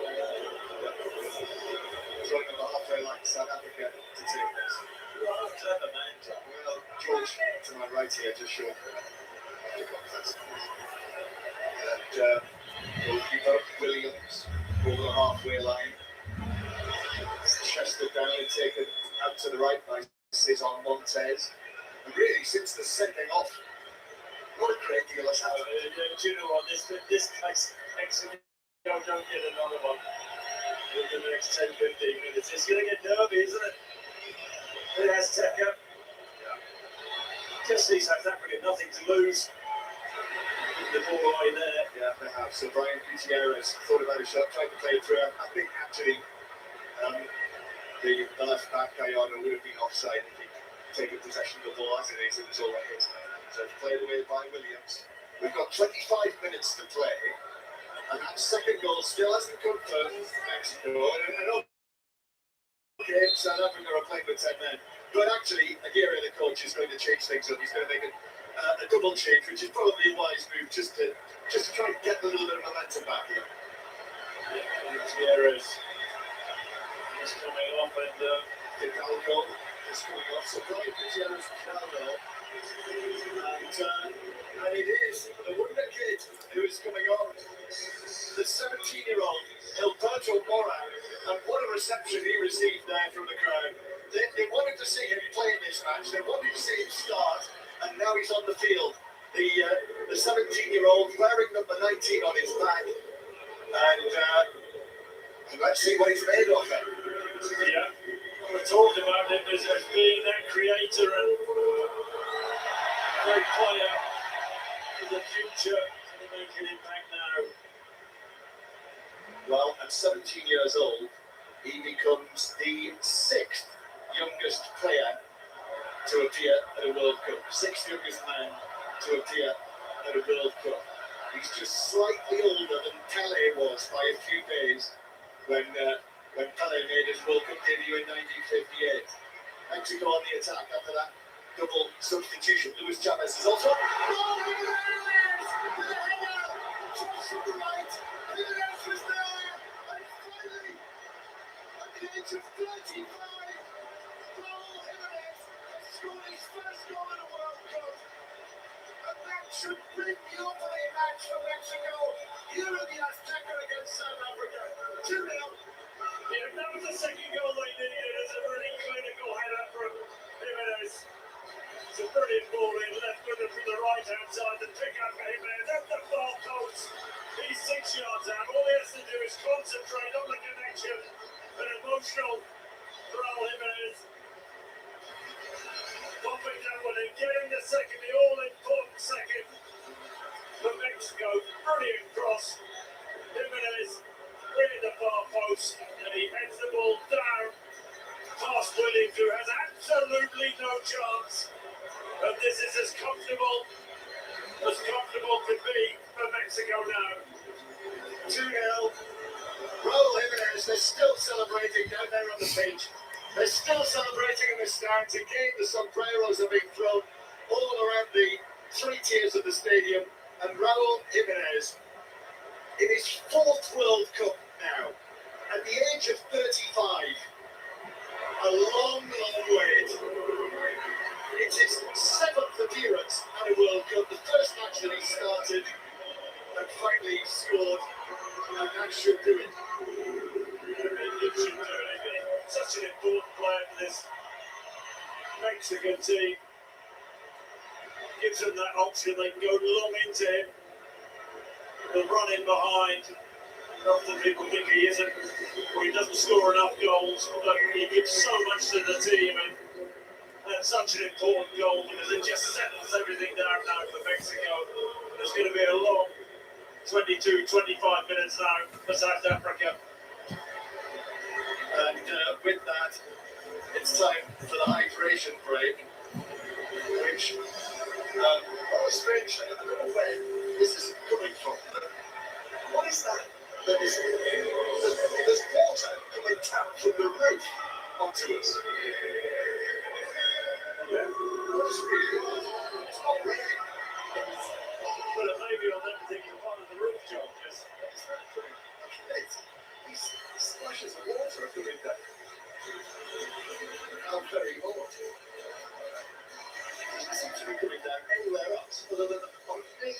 Joining the halfway line, South Africa to take this. Well, clever man, John. Well, George to my right here just showed the contest. And goalkeeper Williams over the halfway line. Chested down and taken out to the right by Cesar Montes. And really, since the sending off, what a great deal has happened. Do you know what? This place, Mexico don't get another one in the next 10, 15 minutes. It's going to get nervy, isn't it? It has Azteca. Just these South Africa, nothing to lose. The ball right there. Yeah, perhaps. So Brian Gutierrez thought about a shot, tried to play it through. I think actually the left back, Gallardo, would have been offside if he'd taken possession of the ball as it is. It was all right. So it's played away by Williams. We've got 25 minutes to play. And that second goal still hasn't come from Mexico. And okay, South Africa are playing with 10 men. But actually, Aguirre, the coach, is going to change things up. He's going to make a double change, which is probably a wise move, just to try and get a little bit of momentum back here. Gutierrez is coming off, and Fidalgo is coming off. So Brian Gutierrez, Fidalgo. And it is the wonder kid who is coming on. The 17-year-old Alberto Mora. And what a reception he received there from the crowd. They wanted to see him play in this match. They wanted to see him start. And now he's on the field. The 17-year-old wearing number 19 on his back. And let's see what he's made of it. yeah, we talked about him as being that creator and great player for the future. Can he make an impact now? Well, at 17 years old, he becomes the 6th youngest player to appear at a World Cup. 6th youngest man to appear at a World Cup. He's just slightly older than Pelé was by a few days when Pelé made his World Cup debut in 1958. Mexico on the attack after that double substitution. Luis Chavez is also. Of 35, Raul Jimenez scored his first goal in a World Cup. And that should bring the opening match for Mexico here in the Azteca against South Africa. 2-0. Yeah, that was the second goal they needed, isn't it? right-hand side, the pick out for Jimenez at the far post. He's 6 yards out. All he has to do is concentrate on the connection. An emotional Raul Jimenez. Popping that one in, getting the second, the all-important second for Mexico. Brilliant cross. Jimenez in the far post, and he heads the ball down past Williams, who has absolutely no chance. And this is as comfortable could be for Mexico now. 2-0. Raul Jimenez, they're still celebrating down there on the pitch. They're still celebrating in the stands. Again, the sombreros are being thrown all around the 3 tiers of the stadium. And Raul Jimenez, in his 4th World Cup now, at the age of 35, a long, long wait. It's his 7th appearance at a World Cup, the first match that he started, and finally scored, and that should do it. It should do it. Such an important player for this Mexican team. Gives them that option, they can go long into him. They'll run in behind. Often people think he isn't, or he doesn't score enough goals, but he gives so much to the team, and such an important goal because it just settles everything down now for Mexico. There's going to be a long 22, 25 minutes now for South Africa. And with that, it's time for the hydration break, which, strangely, I don't know where this is coming from. What is that? There's water coming down from the roof onto us. Yeah. It's really odd. It's not raining. But it may be on that particular part of the roof, John. Just These splashes of water are coming down. How very odd. It doesn't seem to be coming down anywhere else other than on me.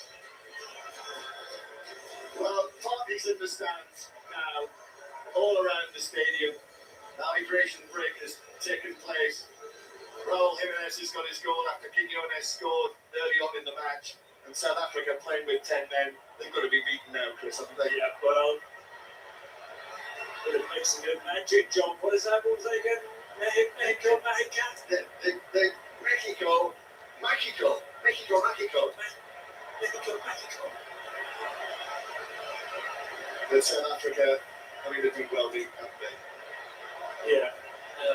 Well, parties in the stands now, all around the stadium. The hydration break has taken place. Raul Jimenez has got his goal after Quiñones scored early on in the match. And South Africa playing with 10 men. They've got to be beaten now, Chris, haven't they? yeah, well, it makes some good magic, John. What is that? What was that again? Mexico, Mexico. But South Africa, I mean, they've been well beaten, haven't they? Yeah,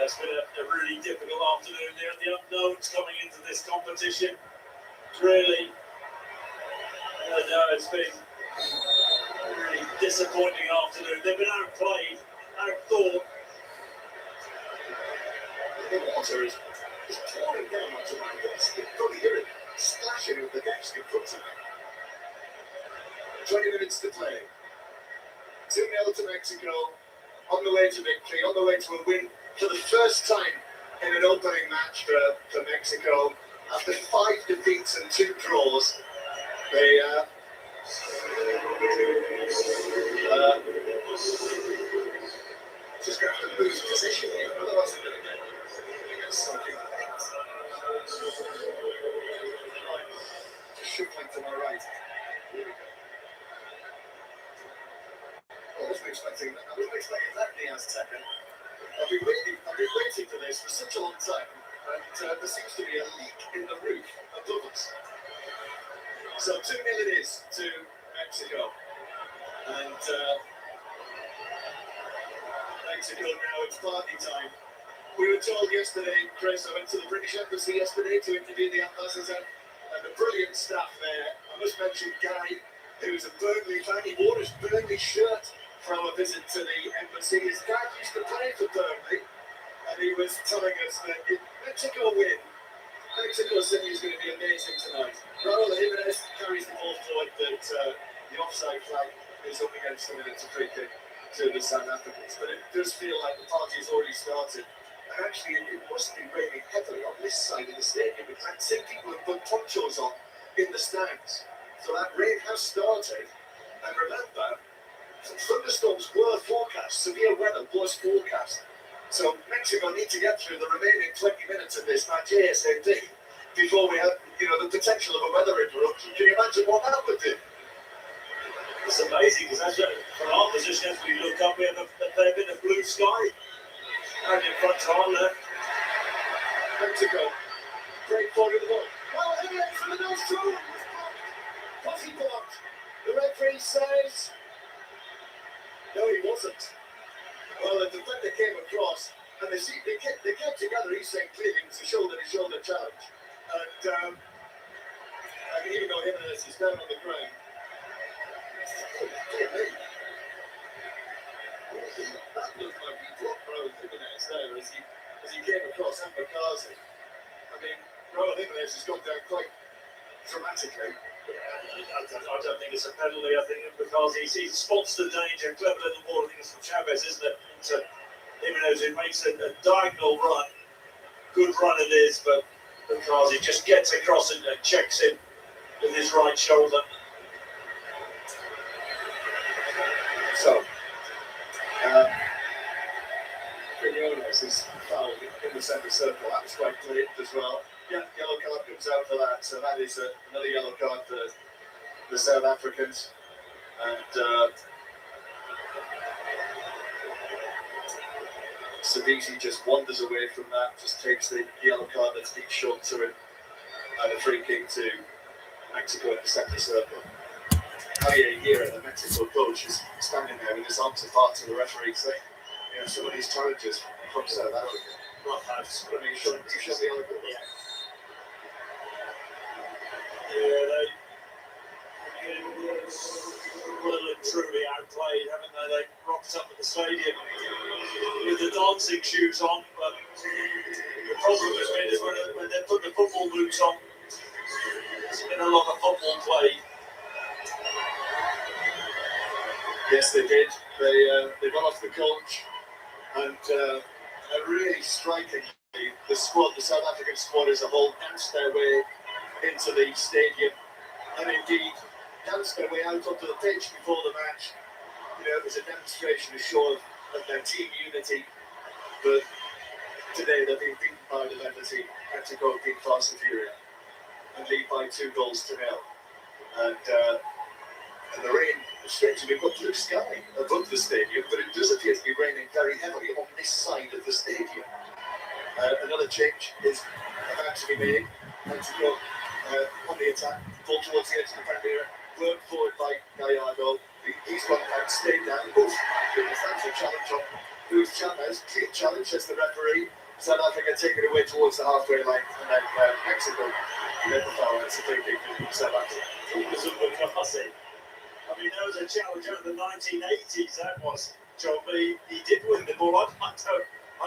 it's been a really difficult afternoon there. The unknowns coming into this competition. Really, it's been a really disappointing afternoon. They've been outplayed, outthought. The water is pouring down onto my face. You can probably hear it splashing with the desk in front of me. 20 minutes to play. 2-0 to Mexico. On the way to victory, on the way to a win for the first time in an opening match for Mexico. After 5 defeats and 2 draws, they just going to have to lose position here, otherwise they're going to get something. Just shuffling to my right. Here we go. I wasn't expecting that. I wasn't expecting that Diaz tackle. I've been waiting for this for such a long time, and there seems to be a leak in the roof above us. So 2-0 it is to Mexico, and Mexico now it's party time. We were told yesterday, Chris, I went to the British Embassy yesterday to interview the ambassador, and the brilliant staff there. I must mention Guy, who's a Burnley fan. He wore his Burnley shirt from a visit to the embassy. His dad used to play for Burnley, and he was telling us that if Mexico win, Mexico City is going to be amazing tonight. Raul Jimenez carries the ball forward, but the offside flag is up against him, and it's a free kick to the South Africans. But it does feel like the party has already started. And actually, it must be raining heavily on this side of the stadium, because I've seen people have put ponchos on in the stands. So that rain has started. And remember, thunderstorms were forecast, severe weather was forecast. So Mexico need to get through the remaining 20 minutes of this match ASAP. before we had, the potential of a weather interruption. Can you imagine what that would do? It's amazing because from our position, as we look up, we have a fair bit of blue sky. And in front to our left. Mexico. Great forward of the ball. Oh, anyway, from the nose through. Was he blocked? The referee says. No, he wasn't. Well, the defender came across, and they kept together. He's saying clearly it was a shoulder-to-shoulder challenge. And even though Jimenez is down on the ground, that looked like he blocked Raul Jimenez there as he came across Ambakazi. I mean, Raul Jimenez has gone down quite dramatically. I don't think it's a penalty. I think because he spots the danger, clever little ball. I think it's from Chavez, isn't it? Into Jimenez, who makes a diagonal run. Good run it is, but because he just gets across and checks in with his right shoulder. So, Quinones is fouled in the centre circle. That was quite clear as well. Yeah, yellow card comes out for that. So that is another yellow card for the South Africans. And Savisi just wanders away from that, just takes the yellow card that's been shown to him. And a free kick to Mexico in the centre circle. Javier Aguirre, the Mexico coach, is standing there with his arms apart to the referee saying, some of these challenges from South Africa. Not nice. I mean, he showed the other goal. Yeah, they well and truly outplayed, haven't they? They rocked up at the stadium with the dancing shoes on, but the problem has been is when they put the football boots on, there's been a lot of football played. Yes, they did. They got off the coach, and really strikingly, the South African squad as a whole, danced their way into the stadium, and indeed danced their way out onto the pitch before the match. It was a demonstration, a show of their team unity. But today they've been beaten by the member team. Mexico have been far superior and lead by 2-0. And the rain, strangely, we've got blue sky above the stadium, but it does appear to be raining very heavily on this side of the stadium. Another change is about to be made. Mexico on the attack, ball towards the edge of the penalty area, worked forward by Gallardo. He's gone out, stayed down. Oof, goodness, that's a challenge on Luis Chavez. Clear challenge, says the referee. South Africa take it away towards the halfway line, and then Mexico get the foul. It's a free kick for South Africa. It was a Bukasi. I mean, that was a challenge over the 1980s, that was. John, but he did win the ball. I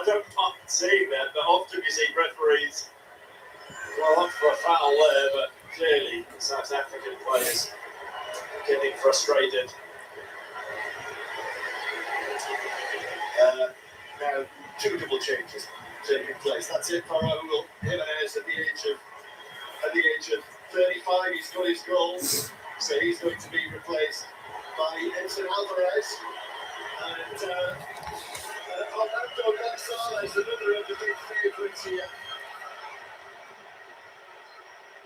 don't mind seeing that, but often you see referees up for a foul there, but clearly the South African players getting frustrated. Now, two double changes taking place. That's it for Raul Jimenez at the age of 35. He's got his goal, so he's going to be replaced by Edson Alvarez. And Orlando Gonzalez, another of the big favourites here.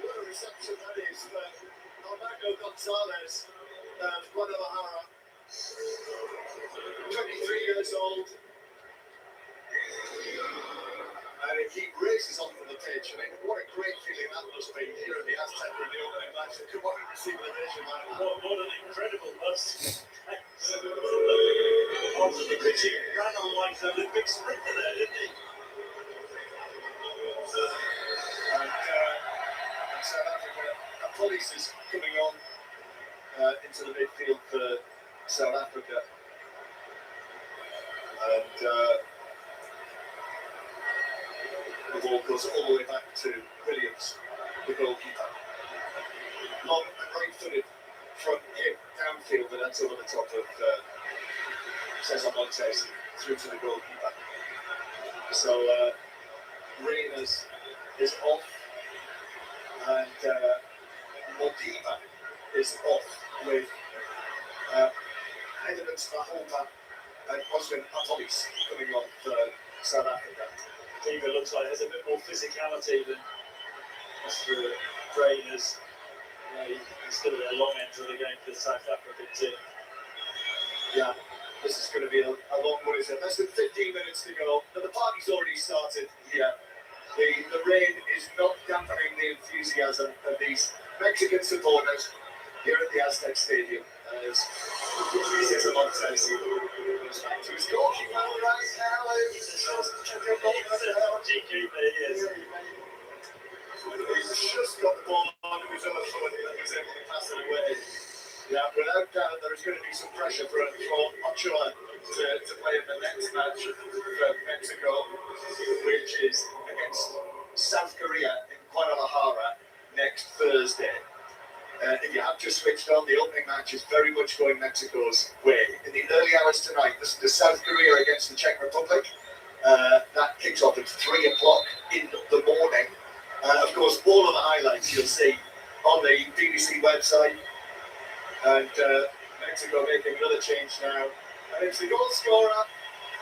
What a reception that is for Orlando Gonzalez, Guadalajara, 23 years old. And he races onto the pitch. I mean, what a great feeling that must be here at the Azteca in the opening match. To come on and receive an ovation like that. What an incredible bus. Onto the pitch, he ran on like an Olympic sprinter there, didn't he? And South Africa, Police is coming on into the midfield for South Africa. And the ball goes all the way back to Williams, the goalkeeper. Long and right-footed from him downfield, and that's over the top of Cesar Montes through to the goalkeeper. So Reyners is off, and Modiba is off with Edmonds Mahopa and Osman Atolis coming on for South Africa. Diva looks like there's a bit more physicality than Mr. Trainers. He's still at a long end of the game for the South African team. Yeah, this is going to be a long way. Less than 15 minutes to go. But the party's already started here. The rain is not dampening the enthusiasm of these Mexican supporters here at the Aztec Stadium. As Cesar Montes goes back to his goalkeeper right now. He's just got the ball on his other foot and was able to pass it away. Yeah, without doubt, there is going to be some pressure for Ochoa to play in the next match for Mexico, which is against South Korea in Guadalajara next Thursday. If you have just switched on, the opening match is very much going Mexico's way. In the early hours tonight, the South Korea against the Czech Republic. That kicks off at 3 o'clock in the morning. Of course, all of the highlights you'll see on the BBC website. And Mexico making another change now. And it's the goal scorer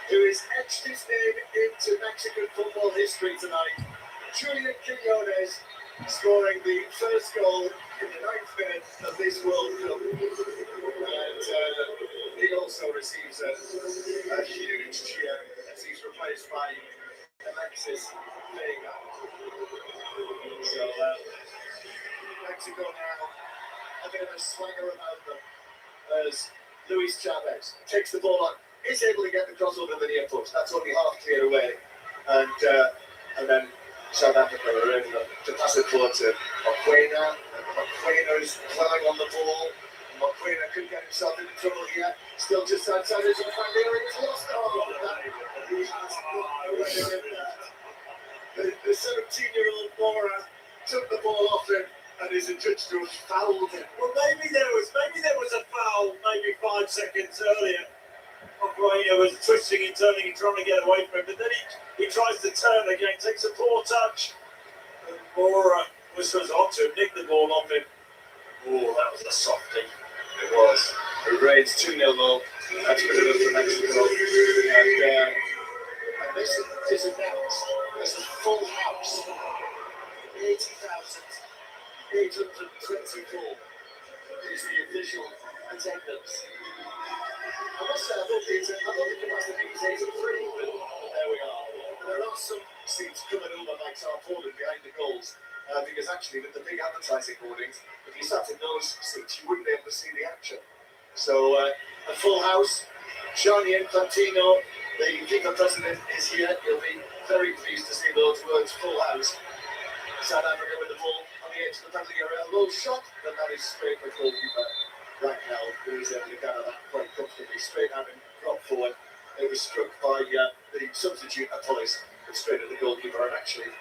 who has etched his name into Mexican football history tonight. Julian Quiñones scoring the first goal in the 9th minute of this World Cup. And he also receives a huge cheer as he's replaced by Alexis Vega. So Mexico now a bit of a swagger about them as Luis Chavez takes the ball on, is able to get the cross over the near post. That's only half clear away, and then South Africa are able to pass it forward to Mokwena. Mokwena is dwelling on the ball. Mokwena could get himself into trouble here. Still just outside his own back there. It's lost. Oh, he has no way in that. The 17-year-old Mora took the ball off him and is adjudged to have fouled him. Well, maybe there was a foul maybe 5 seconds earlier. Mokwena was twisting and turning and trying to get away from him, but then he tries to turn again, takes a poor touch. And Mora was on to him, nicked the ball off him. Oh, that was a softie. It was. It rains 2-0 though. That's good enough for Mexico. And this is announced as a full house. 80,824 is the official attendance. I must say, I thought the capacity was 83, but there we are. There are some seats coming over like tarpaulin behind the goals, because actually with the big advertising hoardings, if you sat in those seats, you wouldn't be able to see the action. So a full house. Gianni Infantino, the FIFA president, is here. He'll be very pleased to see those words, full house. South Africa with the ball on the edge of the penalty area. A low shot, but that is straight for goalkeeper right now, who is able to gather that quite comfortably straight out and drop forward. It was struck by the substitute Apollos, but straight at the goalkeeper. And actually,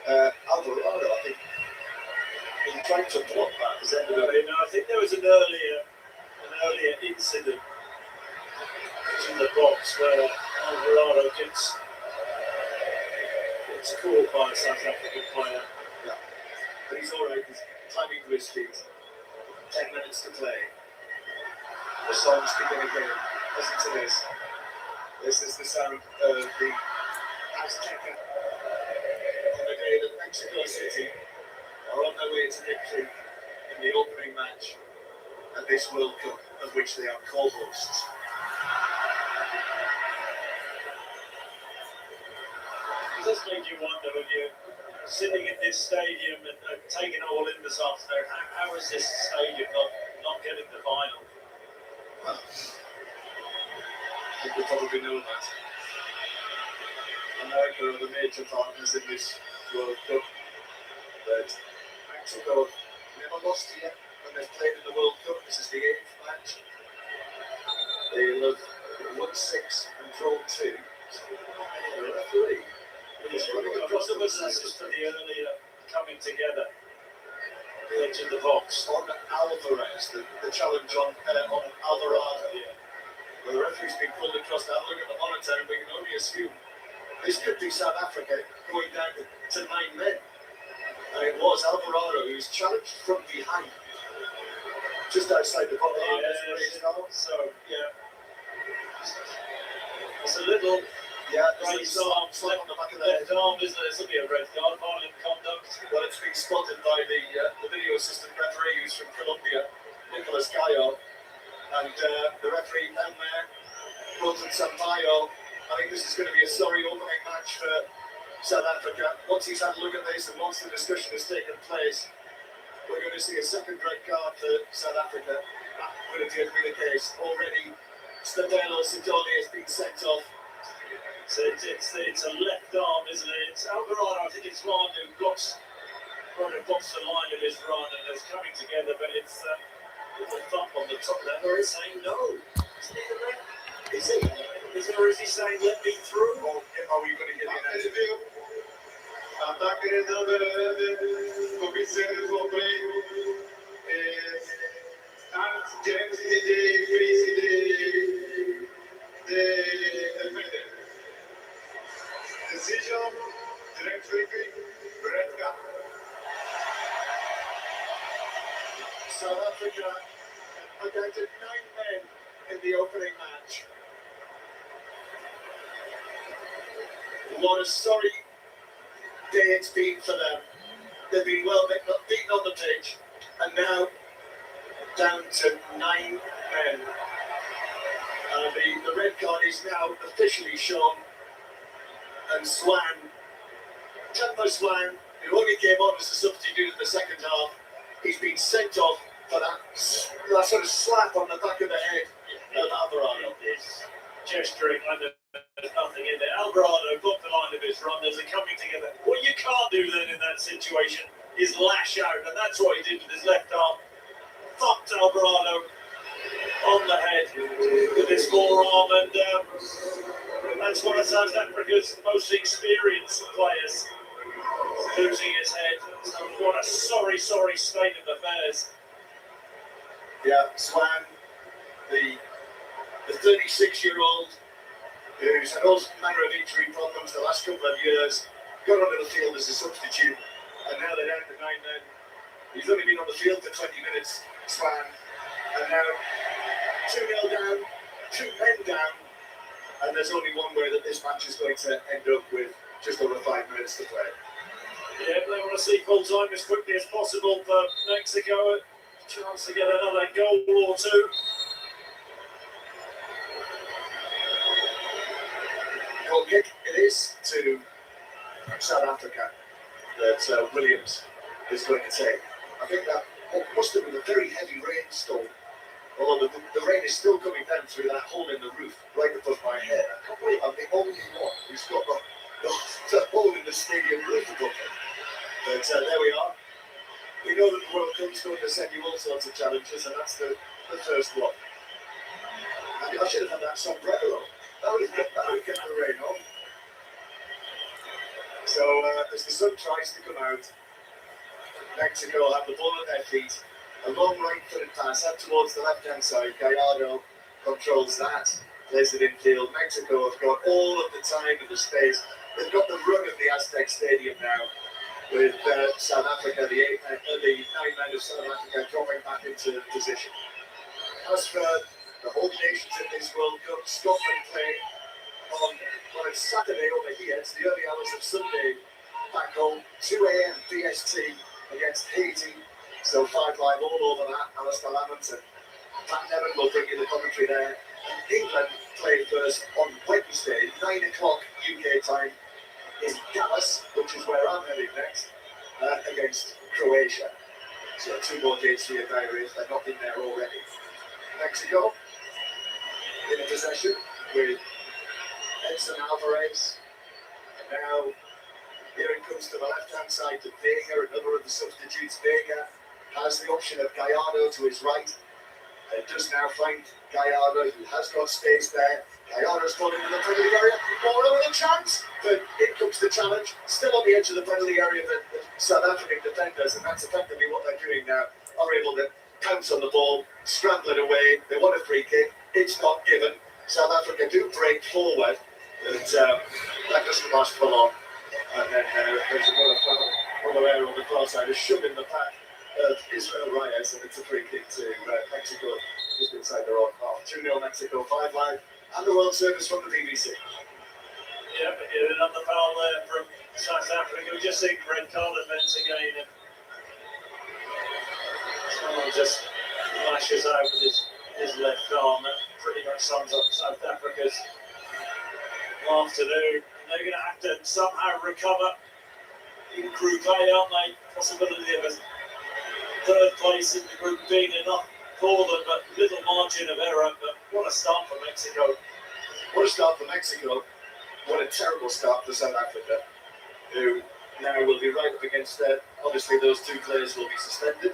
Alvarado, I think, he tried to block that. Has ended up. I think there was an earlier incident in the box where Alvarado gets caught by a South African player. Yeah. But he's all right. He's climbing to his feet. 10 minutes to play. The songs begin again. Listen to this. This is the sound of the Azteca on the day that Mexico City are on their way to victory in the opening match at this World Cup, of which they are co-hosts. It does make you wonder when you're sitting in this stadium and taking it all in this afternoon, how is this stadium not getting the final? Well, people probably know that. America are the major partners in this World Cup, but Mexico never lost yet when they've played in the World Cup. This is the 8th match. They have won 6 and drawn 2. They're a referee. Because of us, this is for the earlier coming together. The edge of the box. On Alvarez, the challenge on Alvarado. Yeah. Well, the referee's been pulled across that. Look at the monitor, and we can only assume this could be South Africa going down to 9 men. And it was Alvarado who's challenged from behind, just outside the bottom of the So, yeah. It's a little Yeah, Right there's arm, slap on the back of the left head. arm, isn't it? This will be a red card, violent conduct. Well, it's been spotted by the video assistant referee who's from Colombia, Nicolas Gallo, and the referee down there, Roland Sampaio. I think this is going to be a sorry opening match for South Africa. Once he's had a look at this and once the discussion has taken place, we're going to see a second red card for South Africa. That would appear to be the case. Already, Stadelo Sidoni has been sent off. So it's a left arm, isn't it? It's Alvarado, I think it's Ron who blocks the line of his run and it's coming together, but it's a thump on the top there. Or he's saying no. Isn't he the left? Is he? Or is he saying let me through? Or are we going to get an interview? Ataque de commissaire Robré. James Decision, direct referee, red card. South Africa counted 9 men in the opening match. What a sorry day it's been for them. They've been well beaten on the pitch, and now down to 9 men. The red card is now officially shown, and Swan, Temba Swan, who only came on as a substitute in the second half, he's been sent off for that sort of slap on the back of the head of Alvarado. It's gesturing like there's nothing in there. Alvarado blocked the line of his run. There's a coming together. What you can't do then in that situation is lash out, and that's what he did with his left arm. Thumped Alvarado on the head with his forearm, and that's one of South Africa's most experienced players losing his head. So what a sorry state of affairs. Yeah, Swan, the 36-year-old who's had all manner of injury problems the last couple of years, got onto the field as a substitute, and now they're down to 9 men. He's only been on the field for 20 minutes, Swan, and now 2-0 down, 2 men down, and there's only one way that this match is going to end up with just over 5 minutes to play. Yeah, they want to see full time as quickly as possible for Mexico. A chance to get another goal or two. Goal kick it is to South Africa that Williams is going to take. I think that must have been a very heavy rainstorm, although the rain is still coming down through that hole in the roof right above my head. I can't believe I'm the only one who's got the hole in the stadium roof above me. But there we are. We know that the World Cup's going to send you all sorts of challenges, and that's the first one. I should have had that sombrero. That would get the rain on. So as the sun tries to come out, Mexico have the ball at their feet. A long right-footed pass out towards the left-hand side. Gallardo controls that, plays it in field. Mexico have got all of the time and the space. They've got the run of the Aztec Stadium now, with South Africa, the 9 men of South Africa dropping back into position. As for the whole nations in this World Cup, Scotland play on, well, it's Saturday over here, it's the early hours of Sunday back home, 2 a.m. BST against Haiti. So 5 Live all over that. Alistair Lamont and Pat Nevin will bring you the commentary there. And England play first on Wednesday, 9 o'clock UK time, in Dallas, which is where I'm heading next, against Croatia. So 2 more dates for your diary if they're not in there already. Mexico in possession with Edson Alvarez. And now here it comes to the left-hand side to Vega, another of the substitutes. Vega has the option of Gallardo to his right. It does now find Gallardo, who has got space there. Gallardo's gone into the penalty area. Moro with a chance, but in comes the challenge. Still on the edge of the penalty area, the South African defenders, and that's effectively what they're doing now, are able to pounce on the ball, scramble it away. They want a free kick. It's not given. South Africa do break forward, but that doesn't last for long. And then there's another foul on the air on the far side, a shove in the pack of Israel Reyes, and it's a free kick to Mexico just inside their own half. 2-0 Mexico, 5 Live, and the World Service from the BBC. Yeah, but yeah, another foul there from South Africa. We just see red card events again. And someone just lashes out with his left arm. That pretty much sums up South Africa's afternoon. And they're going to have to somehow recover in Group A, aren't they? Possibility of a third place in the Group B enough for them, but little margin of error. But what a start for Mexico. What a start for Mexico. What a terrible start for South Africa, who now will be right up against obviously those two players will be suspended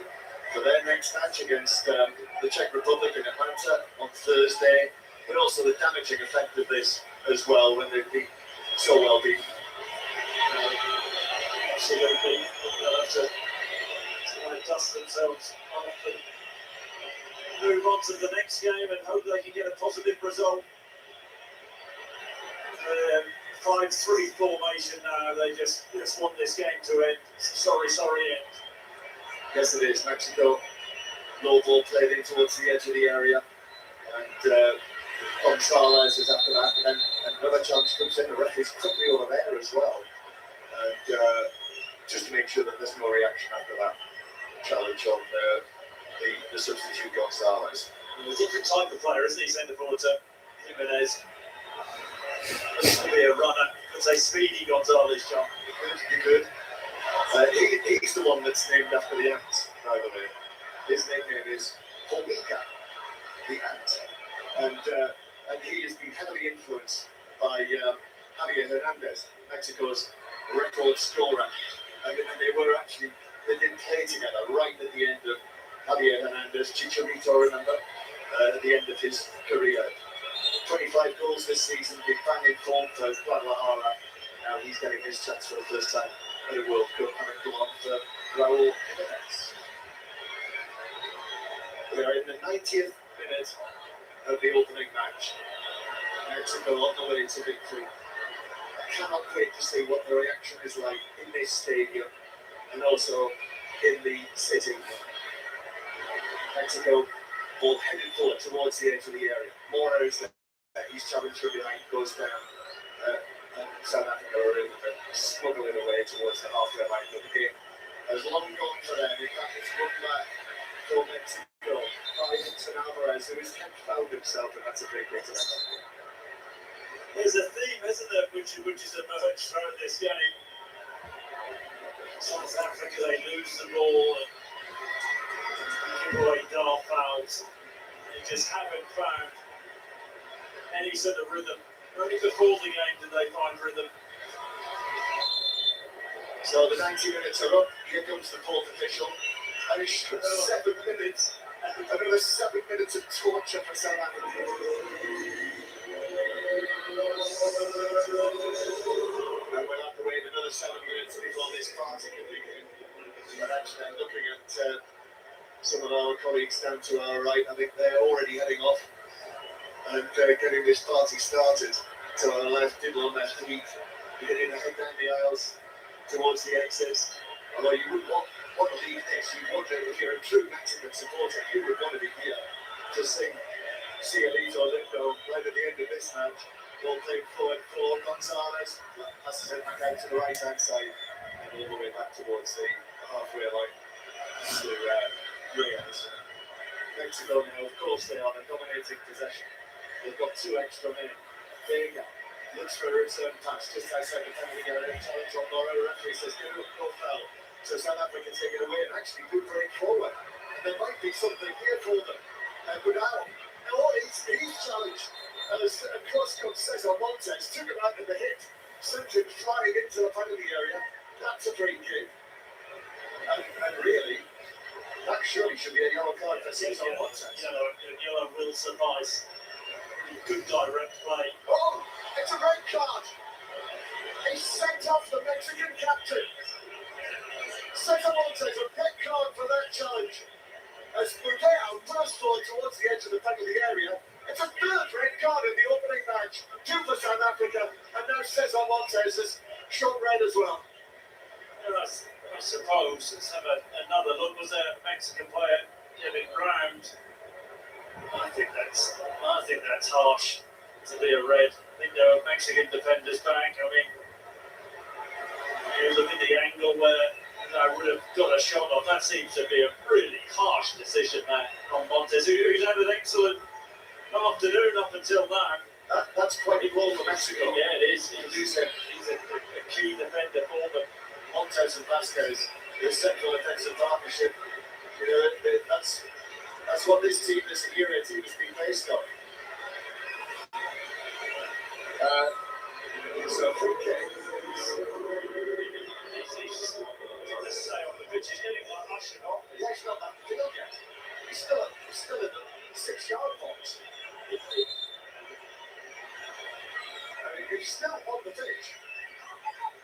for their next match against the Czech Republic in Atlanta on Thursday, but also the damaging effect of this as well when they've been so well beaten. Absolutely. They'll have to dust themselves off and move on to the next game and hope they can get a positive result. 5-3 formation now. They just want this game to end. Sorry end. Yes, it is. Mexico, low ball played in towards the edge of the area, and Gonzalez is after that, and then another chance comes in. The referee's quickly over there as well, and just to make sure that there's no reaction after that challenge on the substitute Gonzalez. A different type of player, isn't he? Centre forward to Jimenez. This will be a runner. It's a speedy Gonzalez, John. You could. He's the one that's named after the ant, by the way. His nickname is Hormiga, the ant. And he has been heavily influenced by Javier Hernandez, Mexico's record scorer. And they did play together right at the end of Javier Hernandez, Chicharito, remember, at the end of his career. 25 goals this season, been bang in form for Guadalajara. Now he's getting his chance for the first time at a World Cup, having come on for Raúl Jiménez. We are in the 90th minute of the opening match. Mexico on the way to victory. I cannot wait to see what the reaction is like in this stadium and also in the city. Mexico ball headed forward towards the edge of the area. Mora is there. He's challenged from behind, goes down. And South Africa are able to smuggle it away towards the halfway line. But the game has long gone for them. In fact, it's one back for Mexico by Edson Alvarez, who has kept fouled himself, and that's a big hit to them. There's a theme, isn't there, which is emerged throughout this game. South Africa, they lose the ball and give away dark fouls. They just haven't found any sort of rhythm. Only before the game did they find rhythm. So the 90 minutes are up. Here comes the fourth official. And it's 7 minutes. Another 7 minutes of torture for South Africa. And we'll have to wait another 7 minutes before this party can begin. But actually, I'm looking at some of our colleagues down to our right. I think they're already heading off and getting this party started. To our left, Dibble on their feet, beginning to head down the aisles towards the exits. Although you would want to leave this, you'd wonder if you're a true Mexican supporter, you would want to be here to sing Cielito Lindo right at the end of this match. Ball played forward for Gonzalez, passes it back out to the right hand side and all the way back towards the halfway line to Reyes. Mexico now, of course, they are the dominating possession. They've got two extra men. Vega looks for a return pass just outside the penalty area. Challenge on Mora. The referee says no foul. So South Africa take it away and actually good break forward. And there might be something here for them. But now, he's challenged as a cross comes Cesar Montes, took him out of the hit, sent him flying into the penalty area. That's a free kick. And really, that surely should be a yellow card for Cesar Montes. Yellow will suffice. Good direct play. Oh, it's a red card. He sent off the Mexican captain. Cesar Montes, a red card for that challenge. As Buguea burst forward towards the edge of the penalty area. It's a third red card in the opening match. 2 for South Africa, and now Cesar Montes has shown red as well. I suppose, let's have another look. Was there a Mexican player getting ground? I think that's harsh to be a red. think there are Mexican defenders back. I mean, you look at the angle where I would have got a shot off. That seems to be a really harsh decision there on Montes, who's had an excellent afternoon up until now. That's quite a goal for Mexico. Yeah, it is. He's a key defender for them. Montes and Vasquez, the central defensive partnership. You know, that's what this team, this era team, has been based on. So free kick. Let's say on the pitch, he's getting like ushered off. He's actually not that field yet. He's still in the 6-yard box. I mean, he's still on the pitch.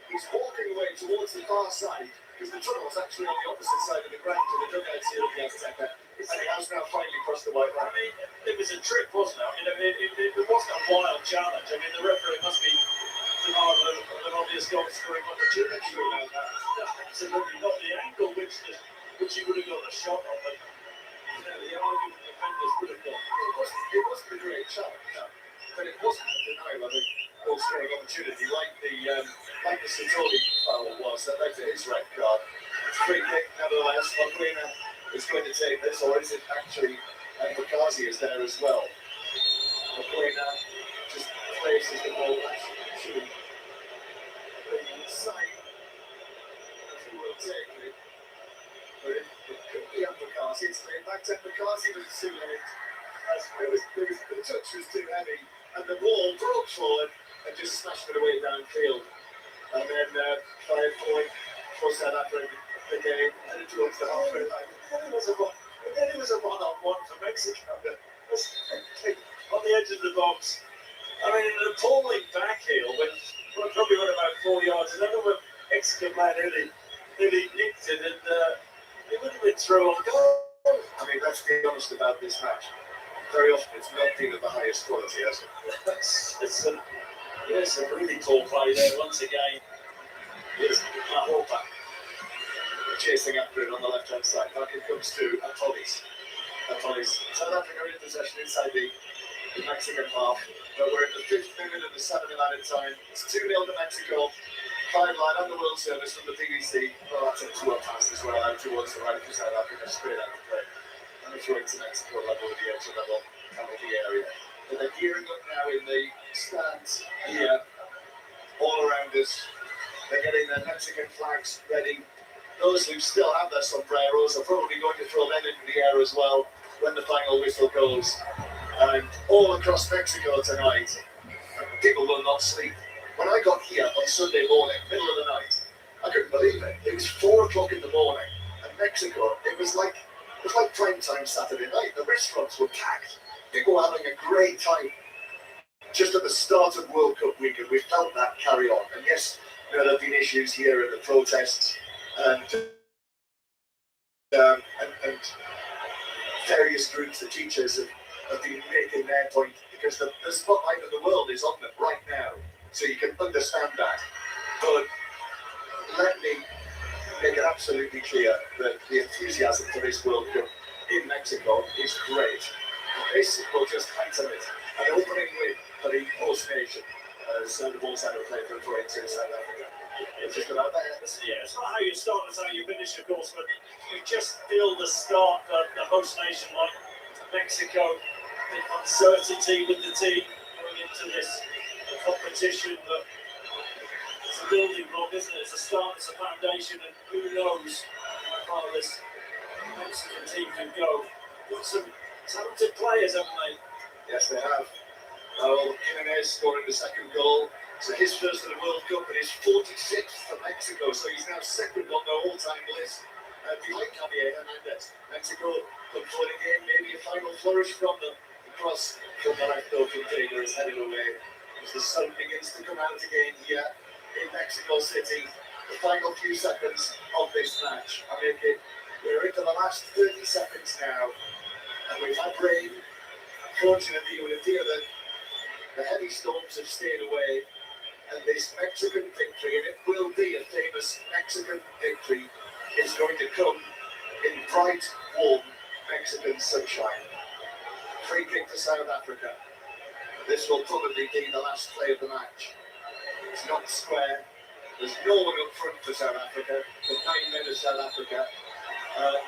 He's walking away towards the far side because the tunnel's actually on the opposite side of the ground to the dugouts here of the Azteca. And he has now finally crossed the white line. I mean, it was a trick, wasn't it? I mean, it wasn't a wild challenge. I mean, the referee must be denied of an obvious goal scoring opportunity around that. Absolutely not the angle which he would have got a shot on, but the argument defenders would have got. It wasn't a great challenge, no. But it wasn't a denial of a goal scoring opportunity like the Santoli foul was that led to his red card. It's free kick, nevertheless. Montpellier is going to take this, or is it actually Bukasi is there as well? Montpellier just places the ball to the side. Who will take it? But it could be Bukasi. It's back to Bukasi, but it's too late. The touch was too heavy, and the ball broke forward and just smashed it away downfield. And then 5 point for South Africa, the game headed towards the halfway line. Then it was a one-on-one for Mexico. On the edge of the box. I mean, an appalling back heel when probably went about 4 yards. Another Mexican man nearly nicked it, and it would have been through on goal. I mean, let's be honest about this match. Very often it's not been of the highest quality, has it? It's a really poor play there once again. Here's Mahopa chasing after it on the left-hand side. Back it comes to Atolis. South Africa are in possession inside the Mexican half. But we're in the 5th minute of the 7 added time. It's 2-0 to Mexico. 5 line on the World Service from the BBC. Well, that's a 2-up pass as well out towards the right for South Africa, straight out of play. And it's right to Mexico level with the edge level penalty area. But they're gearing up now in the stands here, all around us. They're getting their Mexican flags ready. Those who still have their sombreros are probably going to throw them into the air as well when the final whistle goes. And all across Mexico tonight, people will not sleep. When I got here on Sunday morning, middle of the night, I couldn't believe it. It was 4 o'clock in the morning, and Mexico, it was like prime time Saturday night. The restaurants were packed. People were having a great time. Just at the start of World Cup weekend, we felt that carry on. And yes, there have been issues here in the protests and various groups, the teachers have been making their point because the spotlight of the world is on them right now. So you can understand that. But let me make it absolutely clear that the enthusiasm for this World Cup in Mexico is great. This will just heighten it. An opening win for the host nation as the ball's out of play for Croatia in South Africa. It's just about that. Yeah, it's not how you start, it's how you finish, of course, but you just feel the start of the host nation like Mexico, the uncertainty with the team going into this competition, but it's a building block, isn't it? It's a start, it's a foundation, and who knows how far this Mexican team can go. Got some talented players, haven't they? Yes, they have. Jimenez scoring the second goal. So his first of the World Cup and his 46th for Mexico. So he's now second on the all-time list behind Javier Hernandez. Mexico controlling the game, maybe a final flourish from them. The cross from the left though from Vega is headed away as the sun begins to come out again here in Mexico City. The final few seconds of this match. I mean, we're into the last 30 seconds now, and we've had rain. Fortunately, it would appear that the heavy storms have stayed away, and this Mexican victory, and it will be a famous Mexican victory, is going to come in bright, warm Mexican sunshine. Free kick for South Africa. This will probably be the last play of the match. It's not square. There's no one up front for South Africa. The 9 men of South Africa.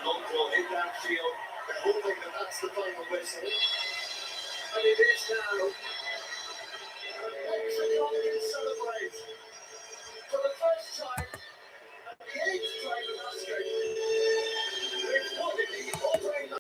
Long ball hit downfield. They're hoping that that's the final whistle. And it is now. And Mexico can celebrate.